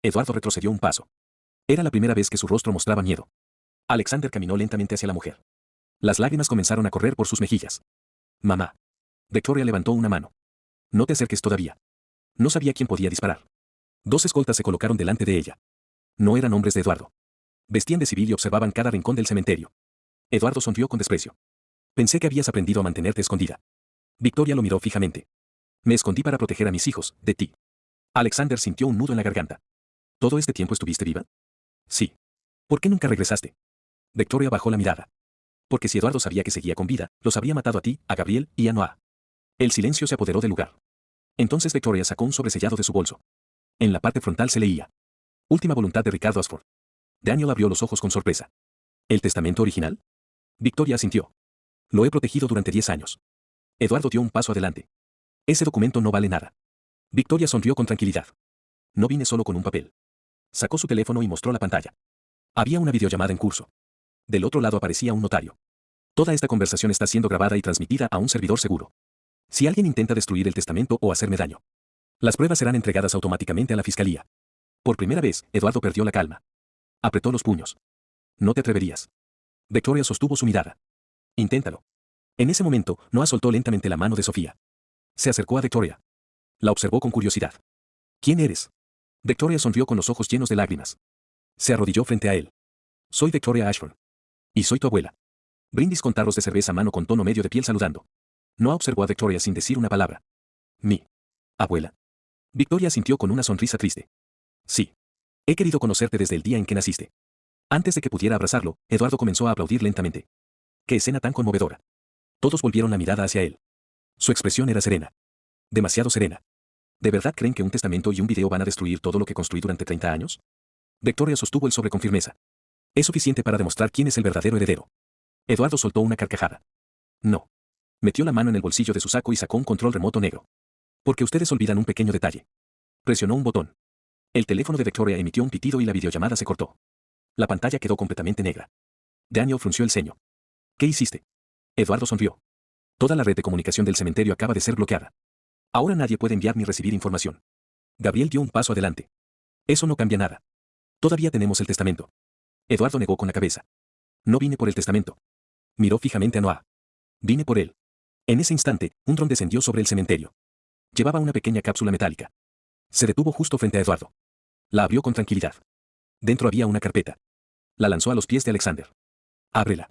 Eduardo retrocedió un paso. Era la primera vez que su rostro mostraba miedo. Alexander caminó lentamente hacia la mujer. Las lágrimas comenzaron a correr por sus mejillas. Mamá. Victoria levantó una mano. No te acerques todavía. No sabía quién podía disparar. 2 escoltas se colocaron delante de ella. No eran hombres de Eduardo. Vestían de civil y observaban cada rincón del cementerio. Eduardo sonrió con desprecio. Pensé que habías aprendido a mantenerte escondida. Victoria lo miró fijamente. Me escondí para proteger a mis hijos, de ti. Alexander sintió un nudo en la garganta. ¿Todo este tiempo estuviste viva? Sí. ¿Por qué nunca regresaste? Victoria bajó la mirada. Porque si Eduardo sabía que seguía con vida, los habría matado a ti, a Gabriel y a Noah. El silencio se apoderó del lugar. Entonces Victoria sacó un sobresellado de su bolso. En la parte frontal se leía: última voluntad de Ricardo Ashford. Daniel abrió los ojos con sorpresa. ¿El testamento original? Victoria asintió. Lo he protegido durante 10 años. Eduardo dio un paso adelante. Ese documento no vale nada. Victoria sonrió con tranquilidad. No vine solo con un papel. Sacó su teléfono y mostró la pantalla. Había una videollamada en curso. Del otro lado aparecía un notario. Toda esta conversación está siendo grabada y transmitida a un servidor seguro. Si alguien intenta destruir el testamento o hacerme daño, las pruebas serán entregadas automáticamente a la fiscalía. Por primera vez, Eduardo perdió la calma. Apretó los puños. No te atreverías. Victoria sostuvo su mirada. Inténtalo. En ese momento, Noah soltó lentamente la mano de Sofía. Se acercó a Victoria. La observó con curiosidad. ¿Quién eres? Victoria sonrió con los ojos llenos de lágrimas. Se arrodilló frente a él. Soy Victoria Ashford. Y soy tu abuela. Brindis con tarros de cerveza a mano con tono medio de piel saludando. Noah observó a Victoria sin decir una palabra. ¿Mi abuela? Victoria sintió con una sonrisa triste. Sí. He querido conocerte desde el día en que naciste. Antes de que pudiera abrazarlo, Eduardo comenzó a aplaudir lentamente. ¡Qué escena tan conmovedora! Todos volvieron la mirada hacia él. Su expresión era serena. Demasiado serena. ¿De verdad creen que un testamento y un video van a destruir todo lo que construí durante 30 años? Victoria sostuvo el sobre con firmeza. Es suficiente para demostrar quién es el verdadero heredero. Eduardo soltó una carcajada. No. Metió la mano en el bolsillo de su saco y sacó un control remoto negro. Porque ustedes olvidan un pequeño detalle. Presionó un botón. El teléfono de Victoria emitió un pitido y la videollamada se cortó. La pantalla quedó completamente negra. Daniel frunció el ceño. ¿Qué hiciste? Eduardo sonrió. Toda la red de comunicación del cementerio acaba de ser bloqueada. Ahora nadie puede enviar ni recibir información. Gabriel dio un paso adelante. Eso no cambia nada. Todavía tenemos el testamento. Eduardo negó con la cabeza. No vine por el testamento. Miró fijamente a Noah. Vine por él. En ese instante, un dron descendió sobre el cementerio. Llevaba una pequeña cápsula metálica. Se detuvo justo frente a Eduardo. La abrió con tranquilidad. Dentro había una carpeta. La lanzó a los pies de Alexander. Ábrela.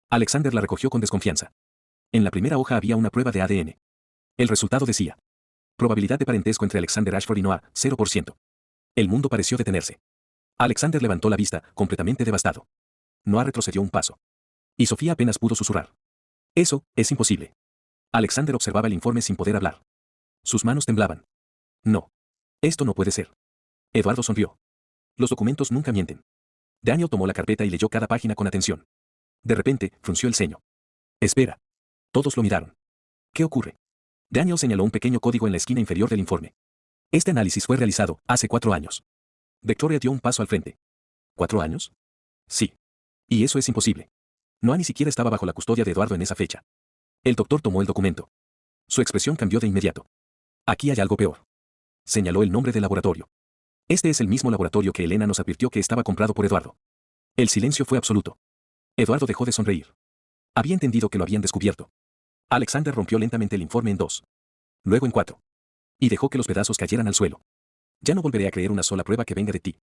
Alexander la recogió con desconfianza. En la primera hoja había una prueba de ADN. El resultado decía: probabilidad de parentesco entre Alexander Ashford y Noah, 0%. El mundo pareció detenerse. Alexander levantó la vista, completamente devastado. Noah retrocedió un paso. Y Sofía apenas pudo susurrar. Eso, es imposible. Alexander observaba el informe sin poder hablar. Sus manos temblaban. No. Esto no puede ser. Eduardo sonrió. Los documentos nunca mienten. Daniel tomó la carpeta y leyó cada página con atención. De repente, frunció el ceño. Espera. Todos lo miraron. ¿Qué ocurre? Daniel señaló un pequeño código en la esquina inferior del informe. Este análisis fue realizado hace 4 años. Victoria dio un paso al frente. ¿4 años? Sí. Y eso es imposible. Noah ni siquiera estaba bajo la custodia de Eduardo en esa fecha. El doctor tomó el documento. Su expresión cambió de inmediato. Aquí hay algo peor. Señaló el nombre del laboratorio. Este es el mismo laboratorio que Elena nos advirtió que estaba comprado por Eduardo. El silencio fue absoluto. Eduardo dejó de sonreír. Había entendido que lo habían descubierto. Alexander rompió lentamente el informe en 2. Luego en 4. Y dejó que los pedazos cayeran al suelo. Ya no volveré a creer una sola prueba que venga de ti.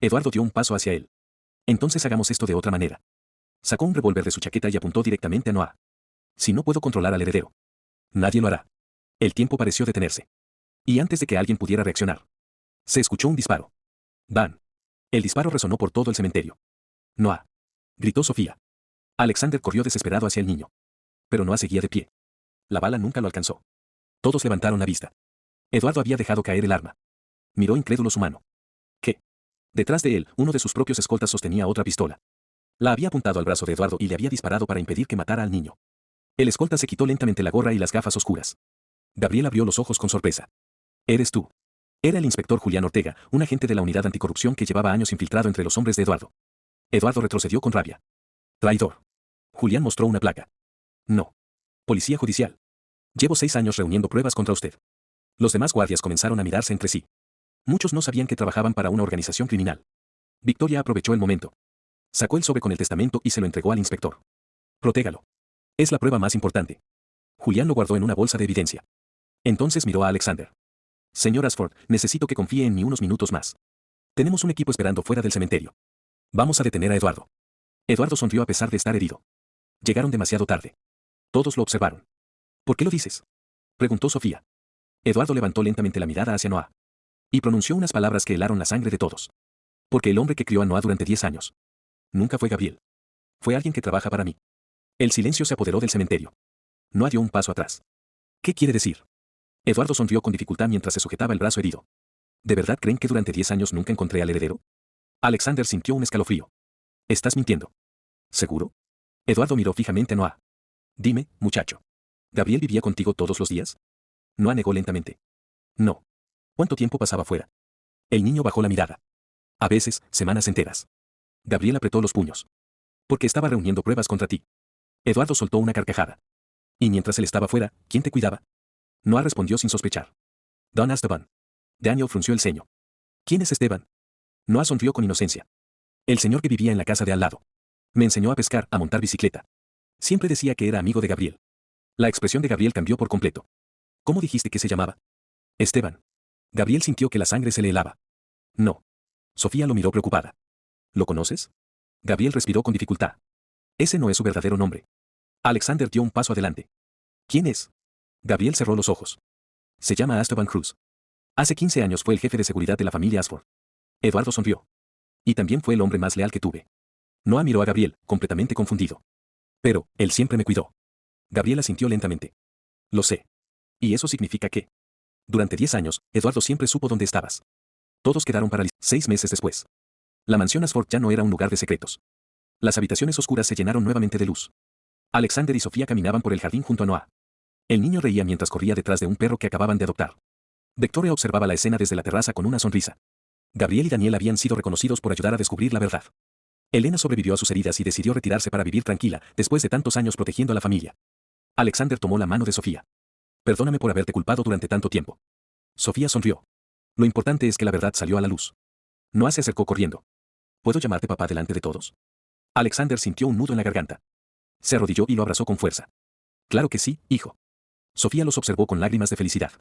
Eduardo dio un paso hacia él. Entonces hagamos esto de otra manera. Sacó un revólver de su chaqueta y apuntó directamente a Noah. Si no puedo controlar al heredero, nadie lo hará. El tiempo pareció detenerse. Y antes de que alguien pudiera reaccionar, se escuchó un disparo. ¡Bam! El disparo resonó por todo el cementerio. Noah, gritó Sofía. Alexander corrió desesperado hacia el niño. Pero Noah seguía de pie. La bala nunca lo alcanzó. Todos levantaron la vista. Eduardo había dejado caer el arma. Miró incrédulo su mano. ¿Qué? Detrás de él, uno de sus propios escoltas sostenía otra pistola. La había apuntado al brazo de Eduardo y le había disparado para impedir que matara al niño. El escolta se quitó lentamente la gorra y las gafas oscuras. Gabriel abrió los ojos con sorpresa. ¿Eres tú? Era el inspector Julián Ortega, un agente de la unidad anticorrupción que llevaba años infiltrado entre los hombres de Eduardo. Eduardo retrocedió con rabia. Traidor. Julián mostró una placa. No. Policía judicial. Llevo 6 años reuniendo pruebas contra usted. Los demás guardias comenzaron a mirarse entre sí. Muchos no sabían que trabajaban para una organización criminal. Victoria aprovechó el momento. Sacó el sobre con el testamento y se lo entregó al inspector. Protégalo. Es la prueba más importante. Julián lo guardó en una bolsa de evidencia. Entonces miró a Alexander. Señor Ashford, necesito que confíe en mí unos minutos más. Tenemos un equipo esperando fuera del cementerio. Vamos a detener a Eduardo. Eduardo sonrió a pesar de estar herido. Llegaron demasiado tarde. Todos lo observaron. ¿Por qué lo dices? Preguntó Sofía. Eduardo levantó lentamente la mirada hacia Noah. Y pronunció unas palabras que helaron la sangre de todos. Porque el hombre que crió a Noah durante 10 años. Nunca fue Gabriel. Fue alguien que trabaja para mí. El silencio se apoderó del cementerio. Noah dio un paso atrás. ¿Qué quiere decir? Eduardo sonrió con dificultad mientras se sujetaba el brazo herido. ¿De verdad creen que durante 10 años nunca encontré al heredero? Alexander sintió un escalofrío. ¿Estás mintiendo? ¿Seguro? Eduardo miró fijamente a Noah. Dime, muchacho. ¿Gabriel vivía contigo todos los días? Noah negó lentamente. No. ¿Cuánto tiempo pasaba fuera? El niño bajó la mirada. A veces, semanas enteras. Gabriel apretó los puños. Porque estaba reuniendo pruebas contra ti. Eduardo soltó una carcajada. Y mientras él estaba fuera, ¿quién te cuidaba? Noah respondió sin sospechar. Don Esteban. Daniel frunció el ceño. ¿Quién es Esteban? Noah sonrió con inocencia. El señor que vivía en la casa de al lado. Me enseñó a pescar, a montar bicicleta. Siempre decía que era amigo de Gabriel. La expresión de Gabriel cambió por completo. ¿Cómo dijiste que se llamaba? Esteban. Gabriel sintió que la sangre se le helaba. No. Sofía lo miró preocupada. ¿Lo conoces? Gabriel respiró con dificultad. Ese no es su verdadero nombre. Alexander dio un paso adelante. ¿Quién es? Gabriel cerró los ojos. Se llama Esteban Cruz. Hace 15 años fue el jefe de seguridad de la familia Ashford. Eduardo sonrió. Y también fue el hombre más leal que tuve. Noah miró a Gabriel, completamente confundido. Pero, él siempre me cuidó. Gabriel asintió lentamente. Lo sé. Y eso significa que, durante 10 años, Eduardo siempre supo dónde estabas. Todos quedaron paralizados. 6 meses después. La mansión Ashford ya no era un lugar de secretos. Las habitaciones oscuras se llenaron nuevamente de luz. Alexander y Sofía caminaban por el jardín junto a Noah. El niño reía mientras corría detrás de un perro que acababan de adoptar. Victoria observaba la escena desde la terraza con una sonrisa. Gabriel y Daniel habían sido reconocidos por ayudar a descubrir la verdad. Elena sobrevivió a sus heridas y decidió retirarse para vivir tranquila, después de tantos años protegiendo a la familia. Alexander tomó la mano de Sofía. Perdóname por haberte culpado durante tanto tiempo. Sofía sonrió. Lo importante es que la verdad salió a la luz. Noah se acercó corriendo. ¿Puedo llamarte papá delante de todos? Alexander sintió un nudo en la garganta. Se arrodilló y lo abrazó con fuerza. Claro que sí, hijo. Sofía los observó con lágrimas de felicidad.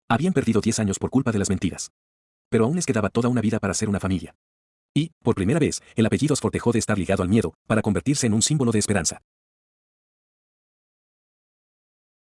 Habían perdido 10 años por culpa de las mentiras. Pero aún les quedaba toda una vida para ser una familia. Y, por primera vez, el apellido Ashford dejó de estar ligado al miedo, para convertirse en un símbolo de esperanza.